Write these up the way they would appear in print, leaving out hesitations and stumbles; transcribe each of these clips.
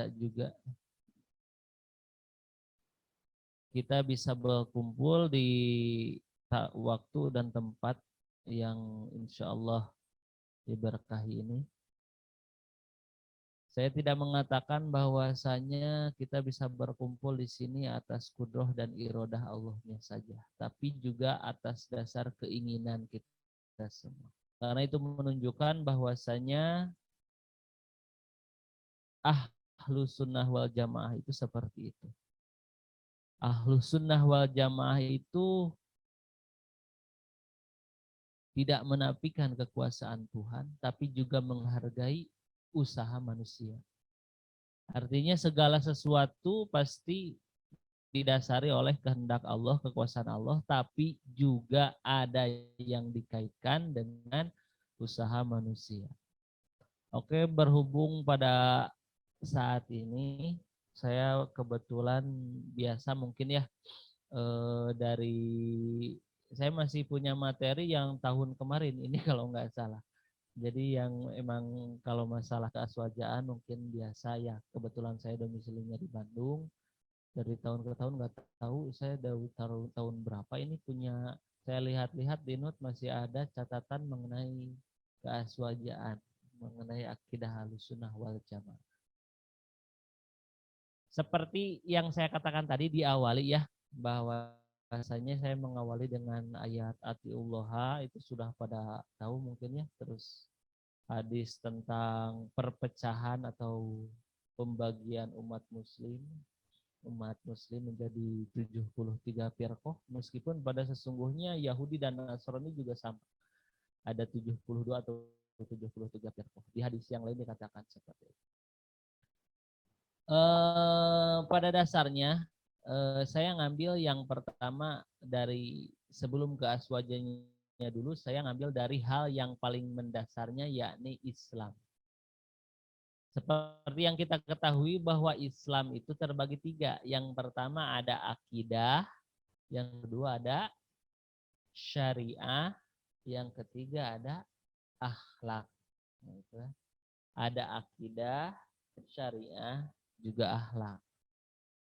juga kita bisa berkumpul di waktu dan tempat yang insya Allah diberkahi ini. Saya tidak mengatakan bahwasanya kita bisa berkumpul di sini atas kudroh dan irodah Allahnya saja, tapi juga atas dasar keinginan kita semua. Karena itu menunjukkan bahwasanya Ahlus Sunnah wal Jamaah itu seperti itu. Ahlus Sunnah wal Jamaah itu tidak menafikan kekuasaan Tuhan, tapi juga menghargai usaha manusia. Artinya segala sesuatu pasti didasari oleh kehendak Allah, kekuasaan Allah, tapi juga ada yang dikaitkan dengan usaha manusia. Oke, berhubung pada saat ini saya kebetulan biasa mungkin ya dari saya masih punya materi yang tahun kemarin ini kalau nggak salah. Jadi yang emang kalau masalah keaswajaan mungkin biasa ya. Kebetulan saya domisilinya di Bandung. Dari tahun ke tahun nggak tahu saya dari tahun berapa ini punya. Saya lihat-lihat di note masih ada catatan mengenai keaswajaan, mengenai akidah Ahlussunnah wal Jamaah. Seperti yang saya katakan tadi diawali ya, bahwa bahasanya saya mengawali dengan ayat atiullah itu sudah pada tahu mungkin ya. Terus hadis tentang perpecahan atau pembagian umat muslim menjadi 73 firqah, meskipun pada sesungguhnya Yahudi dan Nasrani juga sama, ada 72 atau 73 firqah. Di hadis yang lain dikatakan seperti itu. Pada dasarnya saya ngambil yang pertama dari sebelum ke aswajanya dulu, saya ngambil dari hal yang paling mendasarnya yakni Islam. Seperti yang kita ketahui bahwa Islam itu terbagi tiga. Yang pertama ada akidah, yang kedua ada syariah, yang ketiga ada akhlak. Ada akidah, syariah, juga akhlak.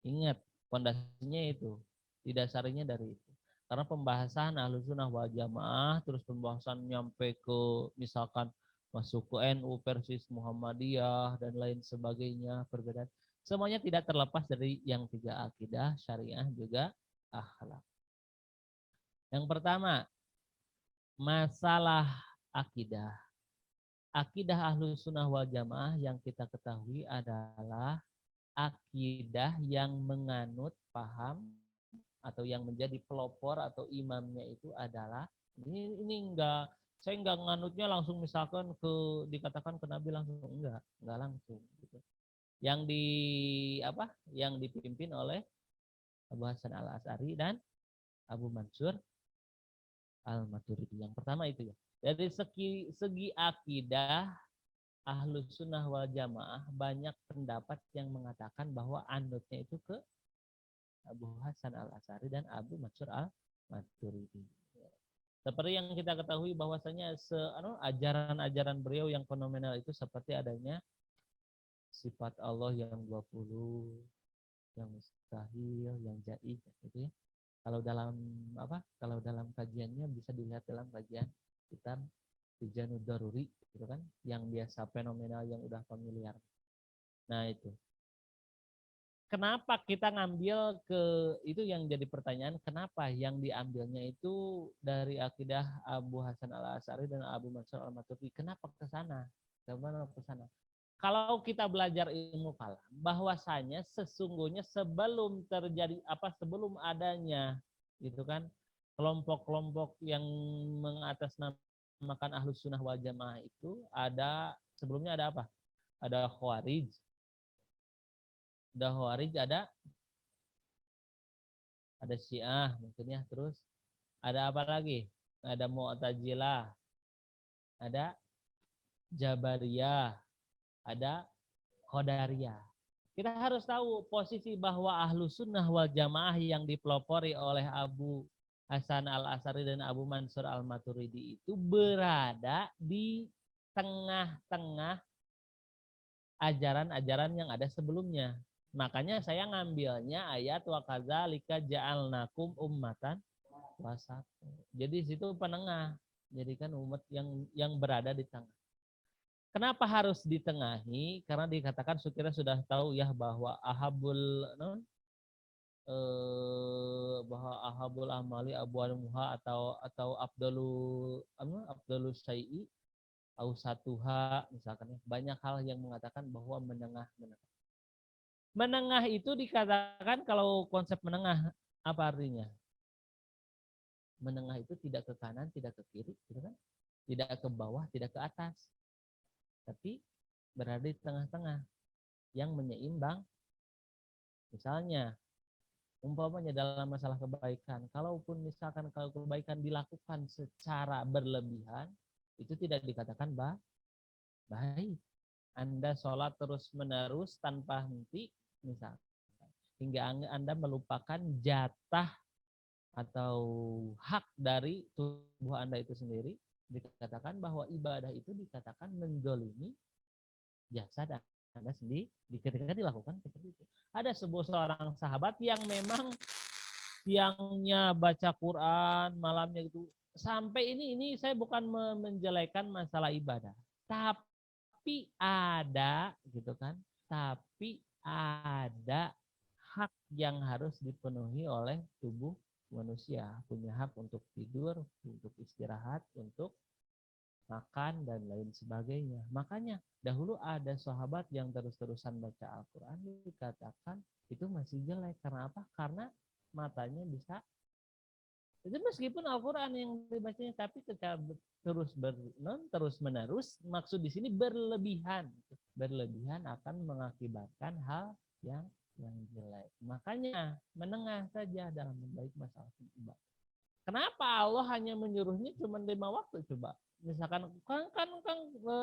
Ingat, pondasinya itu, didasarinya dari itu. Karena pembahasan Ahlussunnah wal Jamaah, terus pembahasan nyampe ke misalkan masuk ke NU versus Muhammadiyah dan lain sebagainya, perbedaan. Semuanya tidak terlepas dari yang tiga, akidah, syariah, juga akhlak. Yang pertama, masalah akidah. Akidah Ahlussunnah wal Jamaah yang kita ketahui adalah akidah yang menganut paham atau yang menjadi pelopor atau imamnya itu adalah ini enggak, saya enggak nganutnya langsung misalkan ke dikatakan ke Nabi langsung, enggak langsung gitu. Yang yang dipimpin oleh Abu Hasan Al-Asy'ari dan Abu Mansur Al-Maturidi. Yang pertama itu ya. Dari segi akidah Ahlussunnah wal Jamaah banyak pendapat yang mengatakan bahwa anutnya itu ke Abu Hasan Al-Asy'ari dan Abu Mansur Al-Maturidi. Seperti yang kita ketahui bahwasanya ajaran-ajaran beliau yang fenomenal itu seperti adanya sifat Allah yang 20, yang mustahil, yang jaiz gitu ya. Kalau dalam kajiannya bisa dilihat dalam kajian kitab Tijanud Daruri gitu kan, yang biasa fenomenal yang udah familiar. Nah, itu. Kenapa kita ngambil ke itu yang jadi pertanyaan, kenapa yang diambilnya itu dari akidah Abu Hasan Al-Asy'ari dan Abu Mansur Al-Maturidi? Kenapa ke sana? Kenapa ke sana? Kalau kita belajar ilmu kalam, bahwasanya sesungguhnya sebelum sebelum adanya gitu kan kelompok-kelompok yang mengatasnamakan Ahlus Sunnah wal Jamaah itu sebelumnya ada apa? Ada Khawarij, ada Syiah mungkin ya, terus ada apa lagi? Ada Mu'tazilah, ada Jabariyah, ada Qadariyah. Kita harus tahu posisi bahwa Ahlus Sunnah wal Jamaah yang dipelopori oleh Abu Hasan Al-Asy'ari dan Abu Mansur Al-Maturidi itu berada di tengah-tengah ajaran-ajaran yang ada sebelumnya. Makanya saya ngambilnya ayat wa kadzalika ja'alnakum ummatan wasata. Jadi situ penengah. Jadi kan umat yang berada di tengah. Kenapa harus ditengahi? Karena dikatakan kita sudah tahu ya bahwa bahwa ahabul amali abwamuha atau abdulul syai'i au satuha misalkan ya. Banyak hal yang mengatakan bahwa menengah. Menengah itu dikatakan kalau konsep menengah apa artinya? Menengah itu tidak ke kanan, tidak ke kiri, gitu kan? Tidak ke bawah, tidak ke atas. Tapi berada di tengah-tengah yang menyeimbang. Misalnya umpamanya dalam masalah kebaikan, kalaupun misalkan kalau kebaikan dilakukan secara berlebihan, itu tidak dikatakan baik. Anda sholat terus-menerus tanpa henti, misalkan, hingga Anda melupakan jatah atau hak dari tubuh Anda itu sendiri, dikatakan bahwa ibadah itu dikatakan menzolimi jasad Anda sendiri ketika dilakukan seperti itu. Ada seorang sahabat yang memang siangnya baca Quran, malamnya itu sampai ini saya bukan menjelekan masalah ibadah, tapi ada gitu kan, tapi ada hak yang harus dipenuhi oleh tubuh manusia. Punya hak untuk tidur, untuk istirahat, untuk makan dan lain sebagainya. Makanya dahulu ada sahabat yang terus-terusan baca Al-Quran, dikatakan itu masih jelek. Karena apa? Karena matanya bisa, itu meskipun Al-Quran yang dibacanya, tapi ketika terus menerus, maksud di sini berlebihan akan mengakibatkan hal yang jelek. Makanya menengah saja dalam membaik masalah ibadah. Kenapa Allah hanya menyuruhnya cuma 5 waktu coba? Misalkan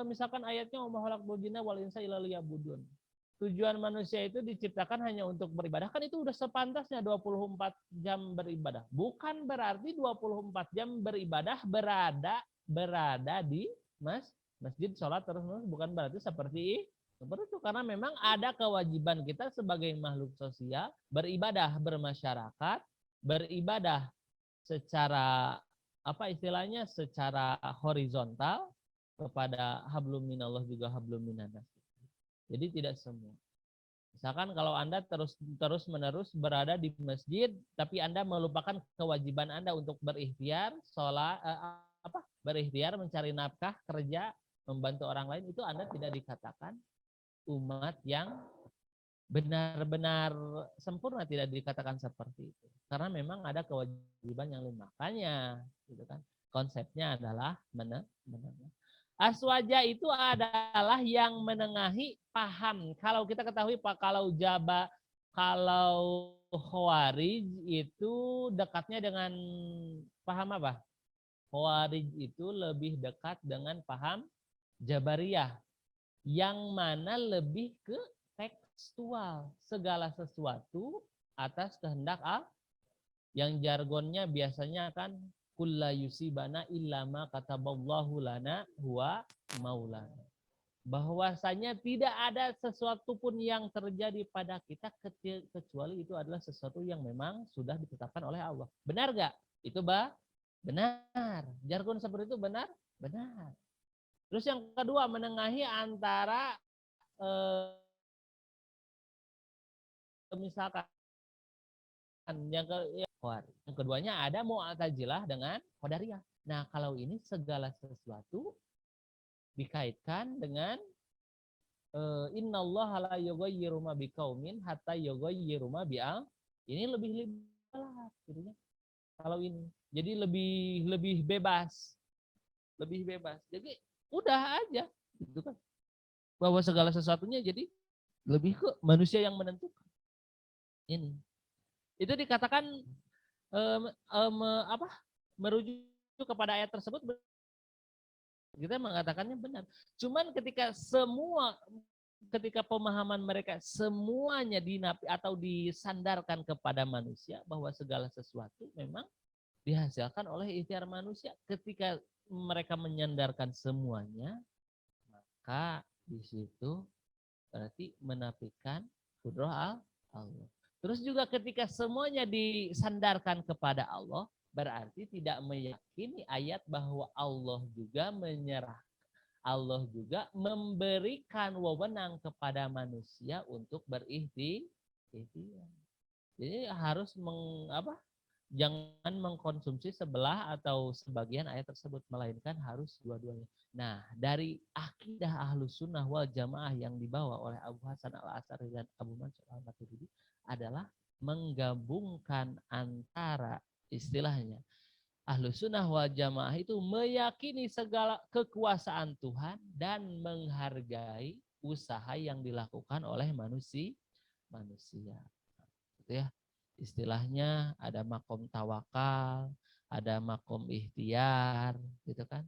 misalkan ayatnya wa khalaqtul jinna wal insa illa liya'budun. Tujuan manusia itu diciptakan hanya untuk beribadah, kan itu udah sepantasnya 24 jam beribadah. Bukan berarti 24 jam beribadah berada di masjid sholat terus, bukan berarti seperti itu, karena memang ada kewajiban kita sebagai makhluk sosial beribadah, bermasyarakat, beribadah secara apa istilahnya, secara horizontal kepada hablum minallah juga hablum minannas. Jadi tidak semua. Misalkan kalau Anda terus menerus berada di masjid, tapi Anda melupakan kewajiban Anda untuk berikhtiar, sholat, berikhtiar, mencari nafkah, kerja, membantu orang lain, itu Anda tidak dikatakan umat yang benar-benar sempurna, tidak dikatakan seperti itu. Karena memang ada kewajiban yang lain. Makanya, gitu kan, konsepnya adalah menengah. Aswaja itu adalah yang menengahi paham. Kalau kita ketahui Pak, kalau Khawarij itu dekatnya dengan paham apa? Khawarij itu lebih dekat dengan paham Jabariyah, yang mana lebih ke tekstual, segala sesuatu atas kehendak Allah, yang jargonnya biasanya kan kulla yusibana illa ma kataballahu lana huwa maulana. Bahwasanya tidak ada sesuatu pun yang terjadi pada kita kecuali itu adalah sesuatu yang memang sudah ditetapkan oleh Allah. Benar gak? Itu benar. Jargon seperti itu benar? Benar. Terus yang kedua, menengahi antara misalkan yang keduanya ada Mu'tazilah dengan Qadariyah. Nah, kalau ini segala sesuatu dikaitkan dengan innallaha la yughayyiru ma biqaumin hatta yughayyiru ma bi'al. Ini lebih liberal gitu ya. Kalau ini jadi lebih bebas. Lebih bebas. Jadi udah aja gitu kan. Bahwa segala sesuatunya jadi lebih ke manusia yang menentukan. Ini. Itu dikatakan merujuk kepada ayat tersebut, kita mengatakannya benar. Cuman ketika pemahaman mereka semuanya dinapi atau disandarkan kepada manusia, bahwa segala sesuatu memang dihasilkan oleh ikhtiar manusia. Ketika mereka menyandarkan semuanya, maka di situ berarti menafikan qudrah Allah. Terus juga ketika semuanya disandarkan kepada Allah, berarti tidak meyakini ayat bahwa Allah juga menyerah. Allah juga memberikan wewenang kepada manusia untuk berikhtiar. Jadi harus jangan mengkonsumsi sebelah atau sebagian ayat tersebut, melainkan harus dua-duanya. Nah, dari akidah Ahlus Sunnah wal Jamaah yang dibawa oleh Abu Hasan al-Asy'ari dan Abu Mansur al-Maturidi adalah menggabungkan antara istilahnya Ahlus Sunnah wal Jamaah itu meyakini segala kekuasaan Tuhan dan menghargai usaha yang dilakukan oleh manusia. Gitu ya. Istilahnya ada makom tawakal, ada makom ikhtiar, gitu kan.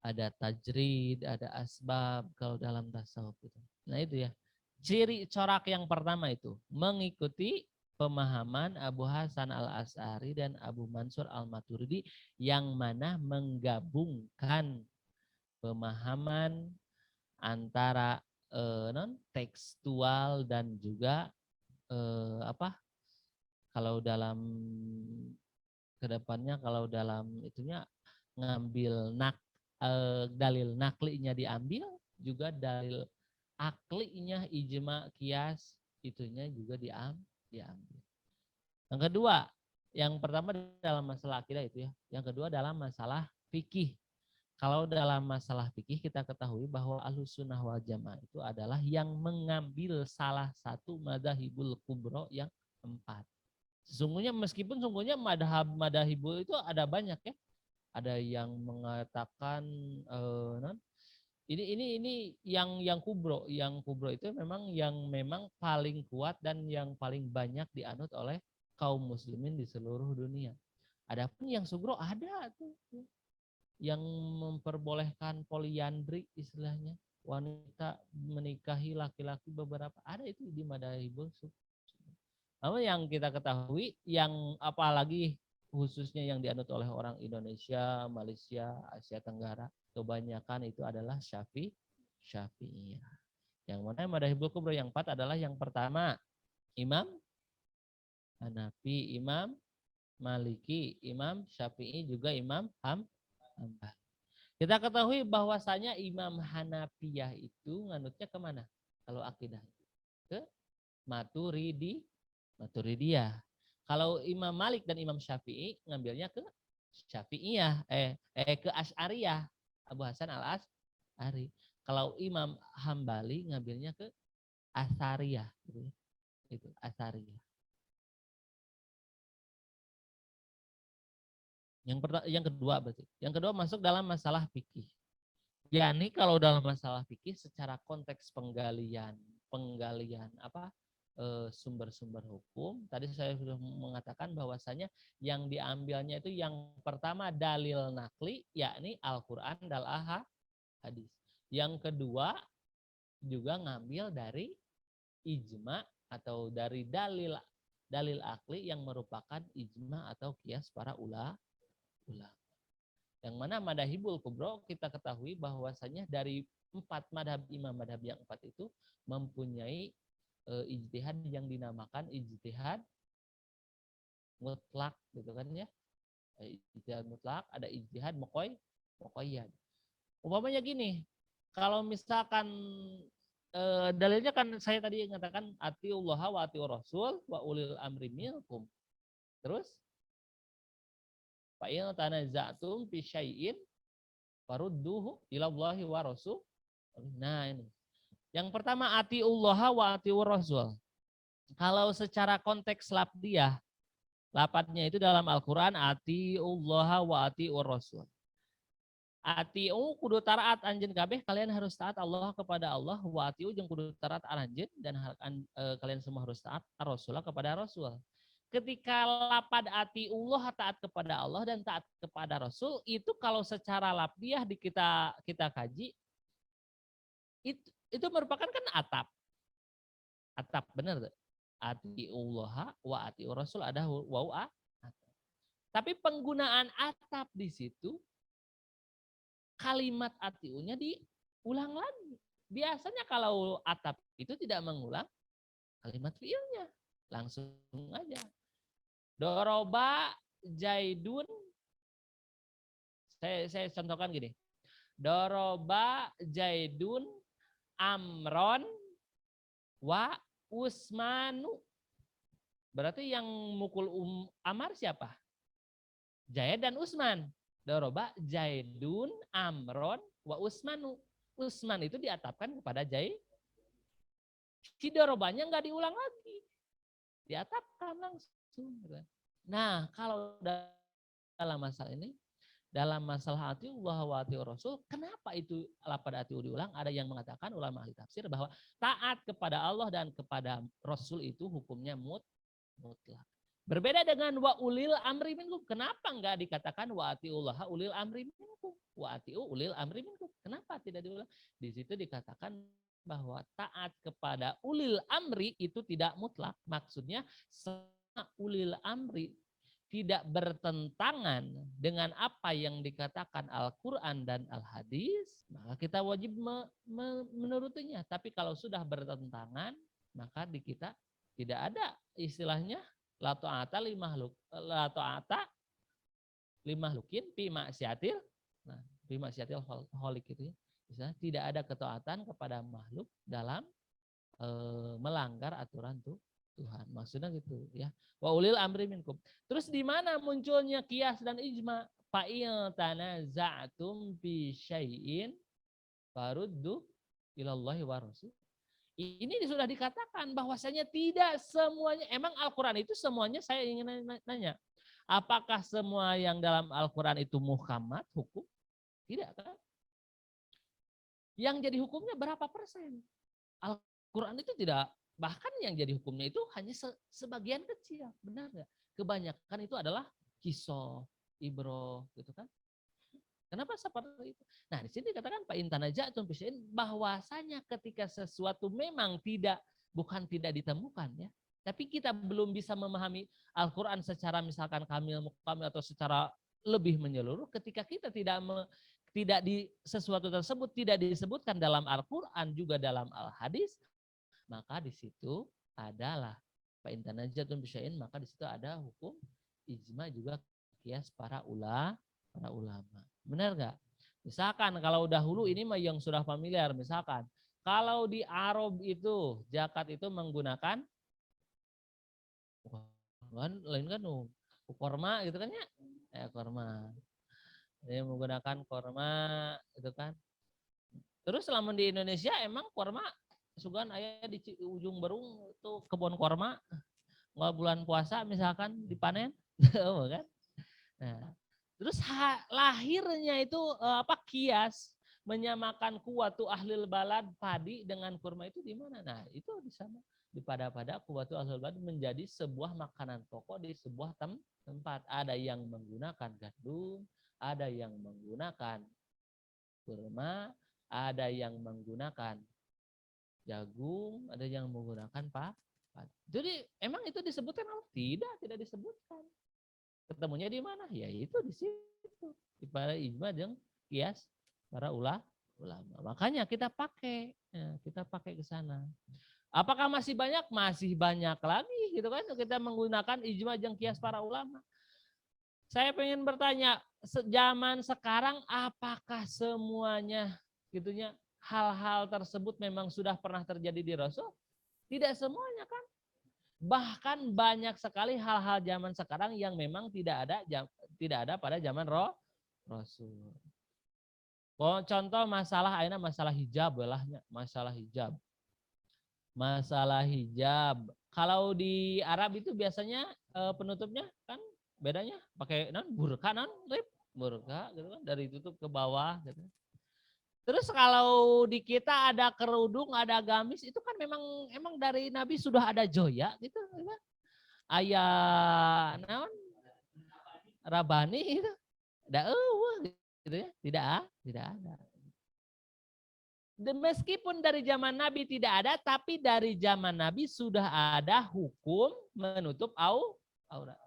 Ada tajrid, ada asbab kalau dalam tasawuf itu. Nah itu ya. Ciri corak yang pertama itu mengikuti pemahaman Abu Hasan al-Asy'ari dan Abu Mansur al-Maturidi yang mana menggabungkan pemahaman antara tekstual dan juga kalau dalam kedepannya kalau dalam itunya ngambil dalil naklinya diambil, juga dalil aklinya ijma kias itunya juga diambil. Yang kedua, yang pertama dalam masalah akidah itu ya. Yang kedua dalam masalah fikih. Kalau dalam masalah fikih kita ketahui bahwa Ahlus Sunnah wal Jamaah itu adalah yang mengambil salah satu madzhabul kubro yang 4. Sesungguhnya meskipun madhabul itu ada banyak ya. Ada yang mengatakan ini yang kubro itu memang paling kuat dan yang paling banyak dianut oleh kaum muslimin di seluruh dunia. Adapun yang sugro ada tuh yang memperbolehkan poliandri istilahnya, wanita menikahi laki-laki beberapa, ada itu di madhabul. Namun yang kita ketahui yang apalagi khususnya yang dianut oleh orang Indonesia, Malaysia, Asia Tenggara, kebanyakan itu adalah Syafi'iyah. Yang mana madzhabul kubra yang 4 adalah yang pertama Imam Hanafi, Imam Maliki, Imam Syafi'i, juga Imam Hambali. Kita ketahui bahwasanya Imam Hanafiyah itu nganutnya kemana? Kalau akidah ke Maturidiyah. Kalau Imam Malik dan Imam Syafi'i ngambilnya ke Syafi'iyah, ke Asy'ariyah, Abu Hasan al-Asy'ari. Kalau Imam Hambali ngambilnya ke Asariyah, gitu. Itu Asariyah. Yang kedua berarti. Yang kedua masuk dalam masalah fikih. yakni kalau dalam masalah fikih secara konteks penggalian sumber-sumber hukum, tadi saya sudah mengatakan bahwasanya yang diambilnya itu yang pertama dalil nakli, yakni Al-Quran dan hadis. Yang kedua juga ngambil dari ijma atau dari dalil akli yang merupakan ijma atau kias para ulama. Yang mana madhabul kubro kita ketahui bahwasanya dari 4 madhab imam madhab yang 4 itu mempunyai ijtihad yang dinamakan ijtihad mutlak, gitu kan ya. Ijtihad mutlak, ada ijtihad muqayyad. Umpamanya gini, kalau misalkan dalilnya kan saya tadi mengatakan atiullah wa atiur rasul wa ulil amri minkum. Terus fa in tanaza'tum fi syai'in farudduhu ila Allahi wa rasul. Nah ini. Yang pertama atiullah wa atiur rasul. Kalau secara konteks lafdiyah, lapatnya itu dalam Al-Qur'an atiullah wa atiur rasul. Atiu kudu taat anjeun kabeh, kalian harus taat Allah kepada Allah, wa atiu jeung kudu taat anjeun dan kalian semua harus taat Rasulullah kepada Rasul. Ketika lapad atiullah taat kepada Allah dan taat kepada Rasul, itu kalau secara lafdiyah kita kaji itu merupakan kan atap. Atap benar tuh. Atiullah wa atiur Rasul ada wau a. Tapi penggunaan atap di situ kalimat atiunya diulang lagi. Biasanya kalau atap itu tidak mengulang kalimat fiilnya. Langsung aja. Doroba Zaidun. Saya contohkan gini. Doroba Zaidun Amron wa Usmanu. Berarti yang mukul Amar siapa? Zaid dan Usman. Doroba Zaidun Amron wa Usmanu. Usman itu diatapkan kepada Zaid. Si dorobanya nggak diulang lagi. Diatapkan langsung. Nah, kalau dalam masalah ini, dalam masalah atiullah wa atiur rasul, kenapa itu lapad atiu diulang? Ada yang mengatakan ulama ahli tafsir bahwa taat kepada Allah dan kepada Rasul itu hukumnya mutlak. Berbeda dengan wa ulil amri minkum. Kenapa enggak dikatakan wa atiullah ulil amri minkum? Wa atiu ulil amri minkum. Kenapa tidak diulang? Di situ dikatakan bahwa taat kepada ulil amri itu tidak mutlak. Maksudnya ulil amri tidak bertentangan dengan apa yang dikatakan Al-Quran dan Al-Hadis, maka kita wajib menurutinya. Tapi kalau sudah bertentangan, maka di kita tidak ada istilahnya la ta'ata li makhlukin fi maksiatil. Nah, fi maksiatil holik itu ya. Misalnya tidak ada ketaatan kepada makhluk dalam melanggar aturan Tuhan. Maksudnya gitu ya. Wa ulil amri minkum. Terus di mana munculnya kias dan ijma? Fa'il tanaza'tum fi syai'in faruddu ilallahi wa rasul. Ini sudah dikatakan bahwasanya tidak semuanya, emang Al-Quran itu semuanya, saya ingin nanya, apakah semua yang dalam Al-Quran itu muhkamat, hukum? Tidak kan? Yang jadi hukumnya berapa persen? Al-Quran itu tidak, bahkan yang jadi hukumnya itu hanya sebagian kecil, benar nggak? Kebanyakan itu adalah kisah, ibroh, gitu kan? Kenapa seperti itu? Nah, di sini dikatakan Pak Intanaja'tum bisyai'in, bahwasanya ketika sesuatu memang bukan tidak ditemukan ya, tapi kita belum bisa memahami Al-Quran secara misalkan kamil atau secara lebih menyeluruh, ketika kita tidak di sesuatu tersebut tidak disebutkan dalam Al-Quran juga dalam Al-Hadis, maka di situ adalah Pak Intanaja'tum bisyai'in, maka di situ ada hukum ijma juga kias para ulama. Benar nggak? Misalkan kalau dahulu ini mah yang sudah familiar, misalkan kalau di Arab itu zakat itu menggunakan lain kan korma gitu kan ya, korma. Dia menggunakan korma itu kan. Terus selama di Indonesia emang korma sugan ayah di ujung berung itu kebun korma, nggak bulan puasa misalkan dipanen, kan? Nah, terus lahirnya itu kias menyamakan kuwatu ahlil balad padi dengan kurma itu di mana? Nah, itu di sana di pada kuwatu ahlil balad menjadi sebuah makanan pokok di sebuah tempat. Ada yang menggunakan gandum, ada yang menggunakan kurma, ada yang menggunakan jagung, ada yang menggunakan padi. Jadi emang itu disebutkan? Tidak disebutkan. Ketemunya di mana? Ya itu di situ. Di para ijma dan kias para ulama. Makanya kita pakai ke sana. Apakah masih banyak? Masih banyak lagi gitu kan kita menggunakan ijma dan kias para ulama. Saya pengen bertanya, zaman sekarang apakah semuanya gitunya hal-hal tersebut memang sudah pernah terjadi di Rasul? Tidak semuanya kan? Bahkan banyak sekali hal-hal zaman sekarang yang memang tidak ada pada zaman Rasul. Contoh masalah hijab lah, masalah hijab. Kalau di Arab itu biasanya penutupnya kan bedanya pakai burka burka gitu kan, dari tutup ke bawah gitu. Terus kalau di kita ada kerudung, ada gamis, itu kan emang dari Nabi sudah ada joya gitu. Ayah Rabani itu. Ada gitu ya. Tidak ada. Meskipun dari zaman Nabi tidak ada, tapi dari zaman Nabi sudah ada hukum menutup aurat.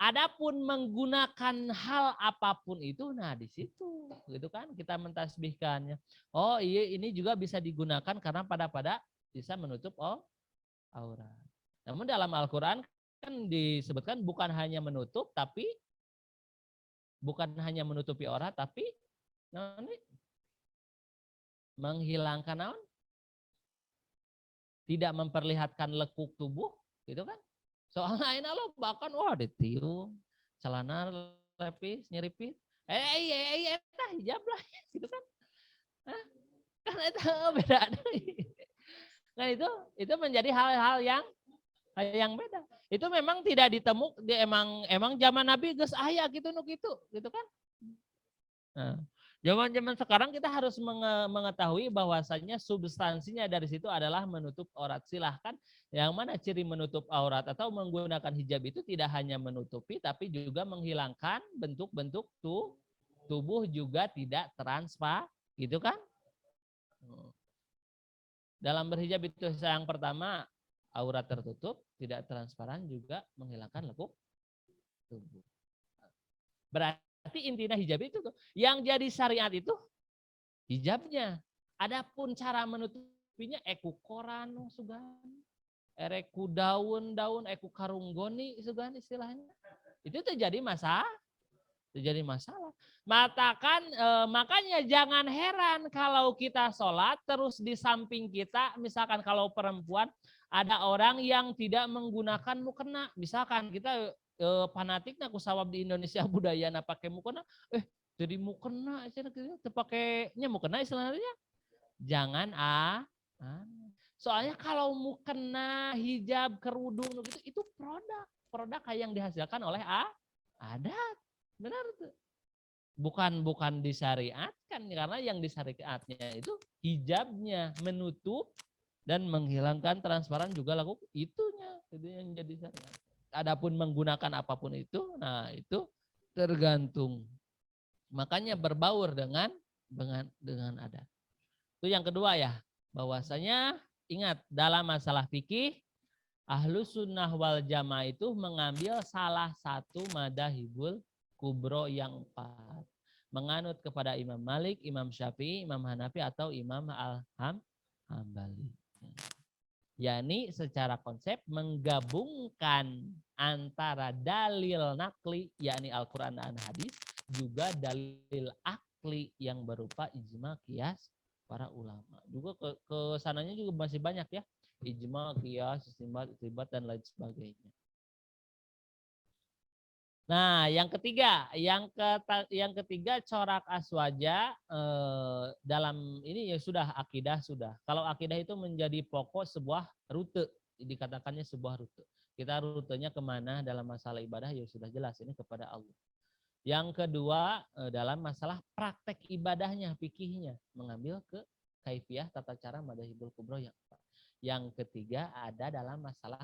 Adapun menggunakan hal apapun itu, nah di situ, gitu kan, kita mentasbihkannya. Oh iya, ini juga bisa digunakan karena pada bisa menutup aurat. Namun dalam Al-Quran kan disebutkan bukan hanya menutup, tapi bukan hanya menutupi aurat, tapi menghilangkan naon? Tidak memperlihatkan lekuk tubuh, gitu kan? Soalnya ayeuna lo bahkan wah ditiung, celana lepis, nyeripit. Eta hijab lah gitu kan. Hah? Kan eta beda deui. Nah itu menjadi hal-hal yang beda. Itu memang tidak ditemuk emang zaman Nabi geus aya gitu nu gitu kan. Nah, zaman-zaman sekarang kita harus mengetahui bahwasanya substansinya dari situ adalah menutup aurat. Silahkan yang mana ciri menutup aurat atau menggunakan hijab itu tidak hanya menutupi tapi juga menghilangkan bentuk-bentuk tubuh juga tidak transpa, gitu kan? Dalam berhijab itu yang pertama aurat tertutup, tidak transparan juga menghilangkan lekuk tubuh. Berarti intinya hijab itu tuh. Yang jadi syariat itu hijabnya. Adapun cara menutupinya eku koran sugan. Ereku daun-daun, eku karunggoni sugan istilahnya. Itu terjadi masalah. Terjadi masalah. Makanya jangan heran kalau kita sholat terus di samping kita, misalkan kalau perempuan ada orang yang tidak menggunakan mukena. Misalkan kita fanatiknya kusawab di Indonesia budaya pakai mukena, jadi mukena pakainya mukena istilahnya. Jangan soalnya kalau mukena, hijab, kerudung gitu itu produk yang dihasilkan oleh adat. Benar tuh. Bukan disyariatkan karena yang disyariatnya itu hijabnya menutup dan menghilangkan transparan juga laku itunya itu yang jadi syariat. Adapun menggunakan apapun itu, nah itu tergantung. Makanya berbaur dengan adat. Itu yang kedua ya, bahwasanya ingat dalam masalah fikih Ahlus Sunnah wal Jamaah itu mengambil salah satu madzhabul kubro yang 4. Menganut kepada Imam Malik, Imam Syafi'i, Imam Hanafi atau Imam Al-Hambali. yakni secara konsep menggabungkan antara dalil nakli yakni Al-Quran dan hadis juga dalil akli yang berupa ijma qiyas para ulama. Juga ke sananya juga masih banyak ya. Ijma, qiyas, istinbat dan lain sebagainya. Nah, yang ketiga corak aswaja dalam ini ya sudah akidah sudah. Kalau akidah itu menjadi pokok sebuah rute, dikatakannya sebuah rute. Kita rutenya kemana dalam masalah ibadah ya sudah jelas ini kepada Allah. Yang kedua dalam masalah praktek ibadahnya, fikihnya, mengambil ke kaifiyah tata cara madzhabul kubro yang empat. Yang ketiga ada dalam masalah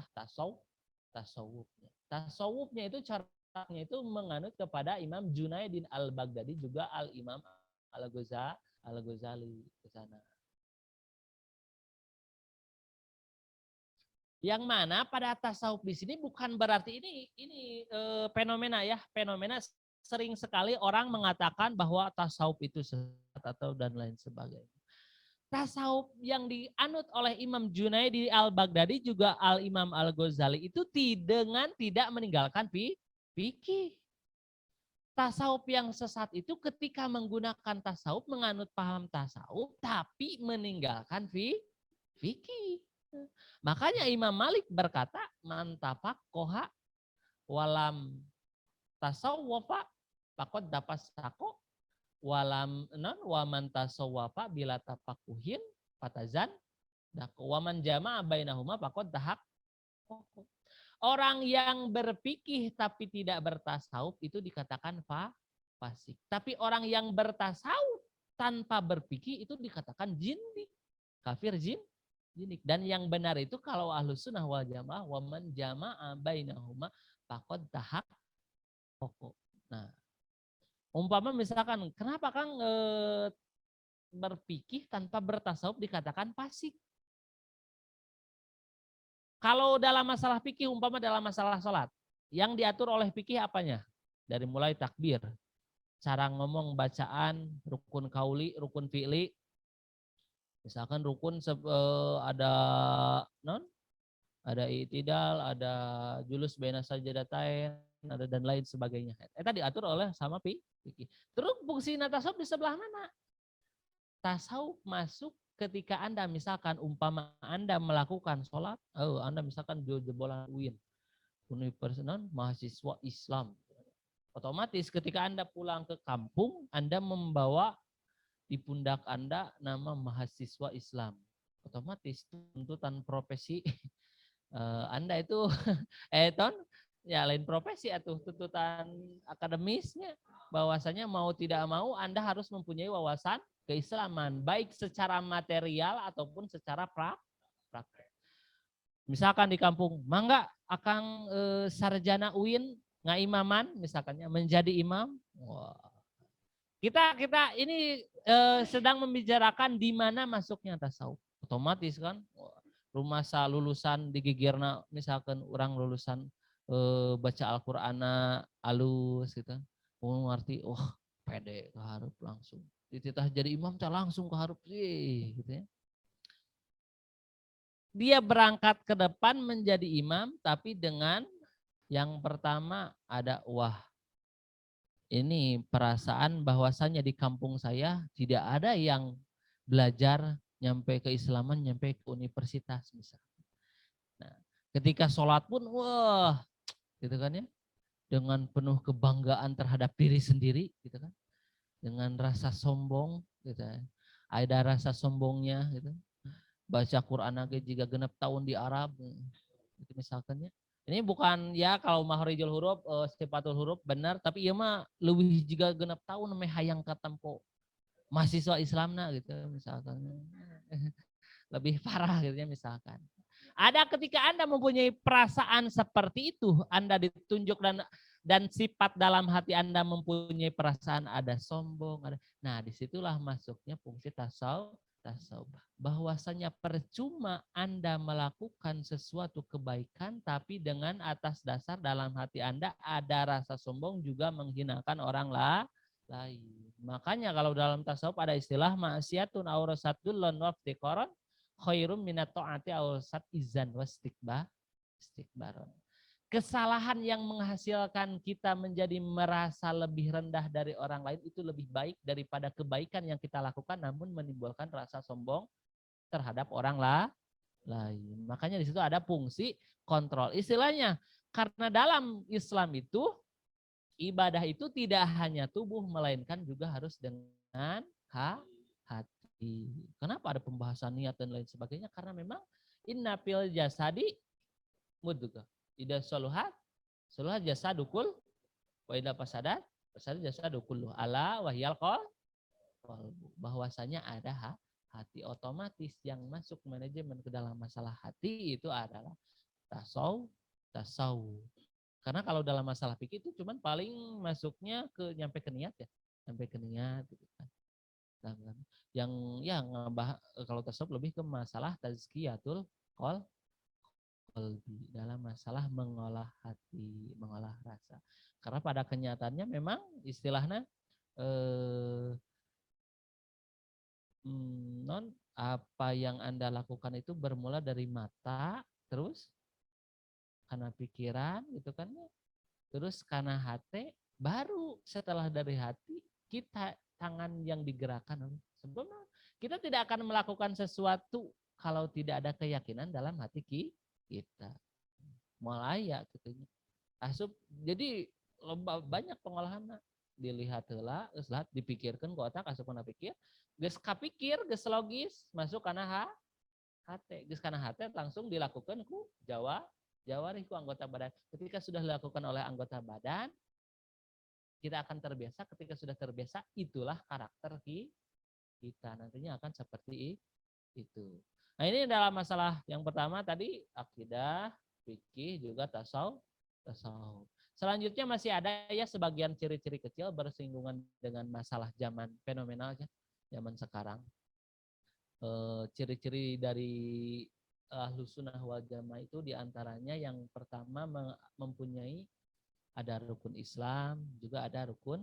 tasawufnya. Tasawufnya itu cara itu menganut kepada Imam Junaidin al-Baghdadi juga al-Imam al-Ghazali ke sana. Yang mana pada tasawuf di sini bukan berarti ini fenomena ya, fenomena sering sekali orang mengatakan bahwa tasawuf itu sesat atau dan lain sebagainya. Tasawuf yang dianut oleh Imam Junaidi al-Baghdadi juga al-Imam al-Ghazali itu dengan tidak meninggalkan fikih. Tasawuf yang sesat itu ketika menggunakan tasawuf, menganut paham tasawuf, tapi meninggalkan fikih. Makanya Imam Malik berkata, mantafak koha walam tasawwafa pakot dapat sako walam non waman tasawwafa bila tapakuhin patazan waman jama'a bainahuma pakot dahak. Orang yang berfikih tapi tidak bertasawuf itu dikatakan fasik. Tapi orang yang bertasawuf tanpa berfikih itu dikatakan jindik. Kafir jindik. Dan yang benar itu kalau Ahlus Sunnah wal Jamaah waman jama'a bainahuma faqad tahaq pokok. Nah, umpama misalkan kenapa Kang berfikih tanpa bertasawuf dikatakan fasik? Kalau dalam masalah fikih umpama dalam masalah sholat, Yang diatur oleh fikih apanya? Dari mulai takbir, cara ngomong, bacaan, rukun kauli, rukun fi'li. Misalkan rukun ada non, ada itidal, ada julus baina sajadatain, ada dan lain sebagainya. Eta diatur oleh sama fikih. Terus fungsi tasawuf di sebelah mana? Tasawuf masuk ketika Anda misalkan umpama Anda melakukan sholat, Anda misalkan jebolan UIN, Universitas Mahasiswa Islam. Otomatis ketika Anda pulang ke kampung, Anda membawa di pundak Anda nama mahasiswa Islam. Otomatis tuntutan profesi Anda itu ya lain profesi atau tuntutan akademisnya bahwasanya mau tidak mau Anda harus mempunyai wawasan keislaman baik secara material ataupun secara praktek. Misalkan di kampung, mangga akang sarjana UIN ngaimaman misalkannya menjadi imam. Wah. Kita ini sedang membicarakan di mana masuknya tasawuf. Otomatis kan rumah lulusan di Gigirna misalkan orang lulusan baca Al-Qur'ana alus gitu. Ngerti, pede keharup langsung. Dititah jadi imam langsung keharup sih gitu ya. Dia berangkat ke depan menjadi imam tapi dengan yang pertama ada ini perasaan bahwasannya di kampung saya tidak ada yang belajar nyampe keislaman, nyampe ke universitas misalnya. Nah, ketika sholat pun gitu kan ya, dengan penuh kebanggaan terhadap diri sendiri gitu kan. Dengan rasa sombong gitu ya. Ada rasa sombongnya gitu. Baca Quran lagi jika genap tahun di Arab itu misalkannya. Ini bukan ya kalau mahrijul huruf sifatul huruf benar tapi ieu mah leuwih juga genap tahun meh hayang katempo mahasiswa Islamna gitu misalkan. Lebih parah gitu ya misalkan. Ada ketika Anda mempunyai perasaan seperti itu, Anda ditunjuk dan sifat dalam hati Anda mempunyai perasaan ada sombong, ada. Nah, disitulah masuknya fungsi tasawuf. Bahwasanya percuma Anda melakukan sesuatu kebaikan tapi dengan atas dasar dalam hati Anda ada rasa sombong juga menghinakan orang lain. Makanya kalau dalam tasawuf ada istilah maksiatun aurasatul lan waftiqaran khairum minat ta'ati awsat izan wastikbaron. Kesalahan yang menghasilkan kita menjadi merasa lebih rendah dari orang lain itu lebih baik daripada kebaikan yang kita lakukan namun menimbulkan rasa sombong terhadap orang lain. Makanya di situ ada fungsi kontrol. Istilahnya karena dalam Islam itu ibadah itu tidak hanya tubuh melainkan juga harus dengan hati. Kenapa ada pembahasan niat dan lain sebagainya? Karena memang inna fil jasadi mudghah. Ida soluhat jasadukul wa ida fasadat jasadukul ala wahyal bahwasanya ada hati otomatis yang masuk manajemen ke dalam masalah hati itu adalah tasawuf. Karena kalau dalam masalah fikih itu cuman paling masuknya nyampe ke niat ya, sampai ke niat gitu kan. Yang kalau tasawuf lebih ke masalah tazkiyatul qalbi dalam masalah mengolah hati, mengolah rasa. Karena pada kenyataannya memang istilahnya apa yang Anda lakukan itu bermula dari mata, terus karena pikiran gitu kan, terus karena hati, baru setelah dari hati kita tangan yang digerakkan. Sebelumnya kita tidak akan melakukan sesuatu kalau tidak ada keyakinan dalam hati kita. Mulai ya gitu. Asup jadi banyak pengolahan dilihat heula, geus dipikirkan ke otak asupna pikir, geus kapikir, geus logis, masuk kana hate, geus kana hate langsung dilakukan ku jawarih ku anggota badan. Ketika sudah dilakukan oleh anggota badan, kita akan terbiasa. Ketika sudah terbiasa, itulah karakter kita. Nantinya akan seperti itu. Nah ini dalam masalah yang pertama tadi akidah, fikih, juga tasawuf. Selanjutnya masih ada ya sebagian ciri-ciri kecil bersinggungan dengan masalah zaman fenomenal ya, zaman sekarang. Ciri-ciri dari Ahlus Sunnah wal Jamaah itu diantaranya yang pertama mempunyai ada rukun Islam, juga ada rukun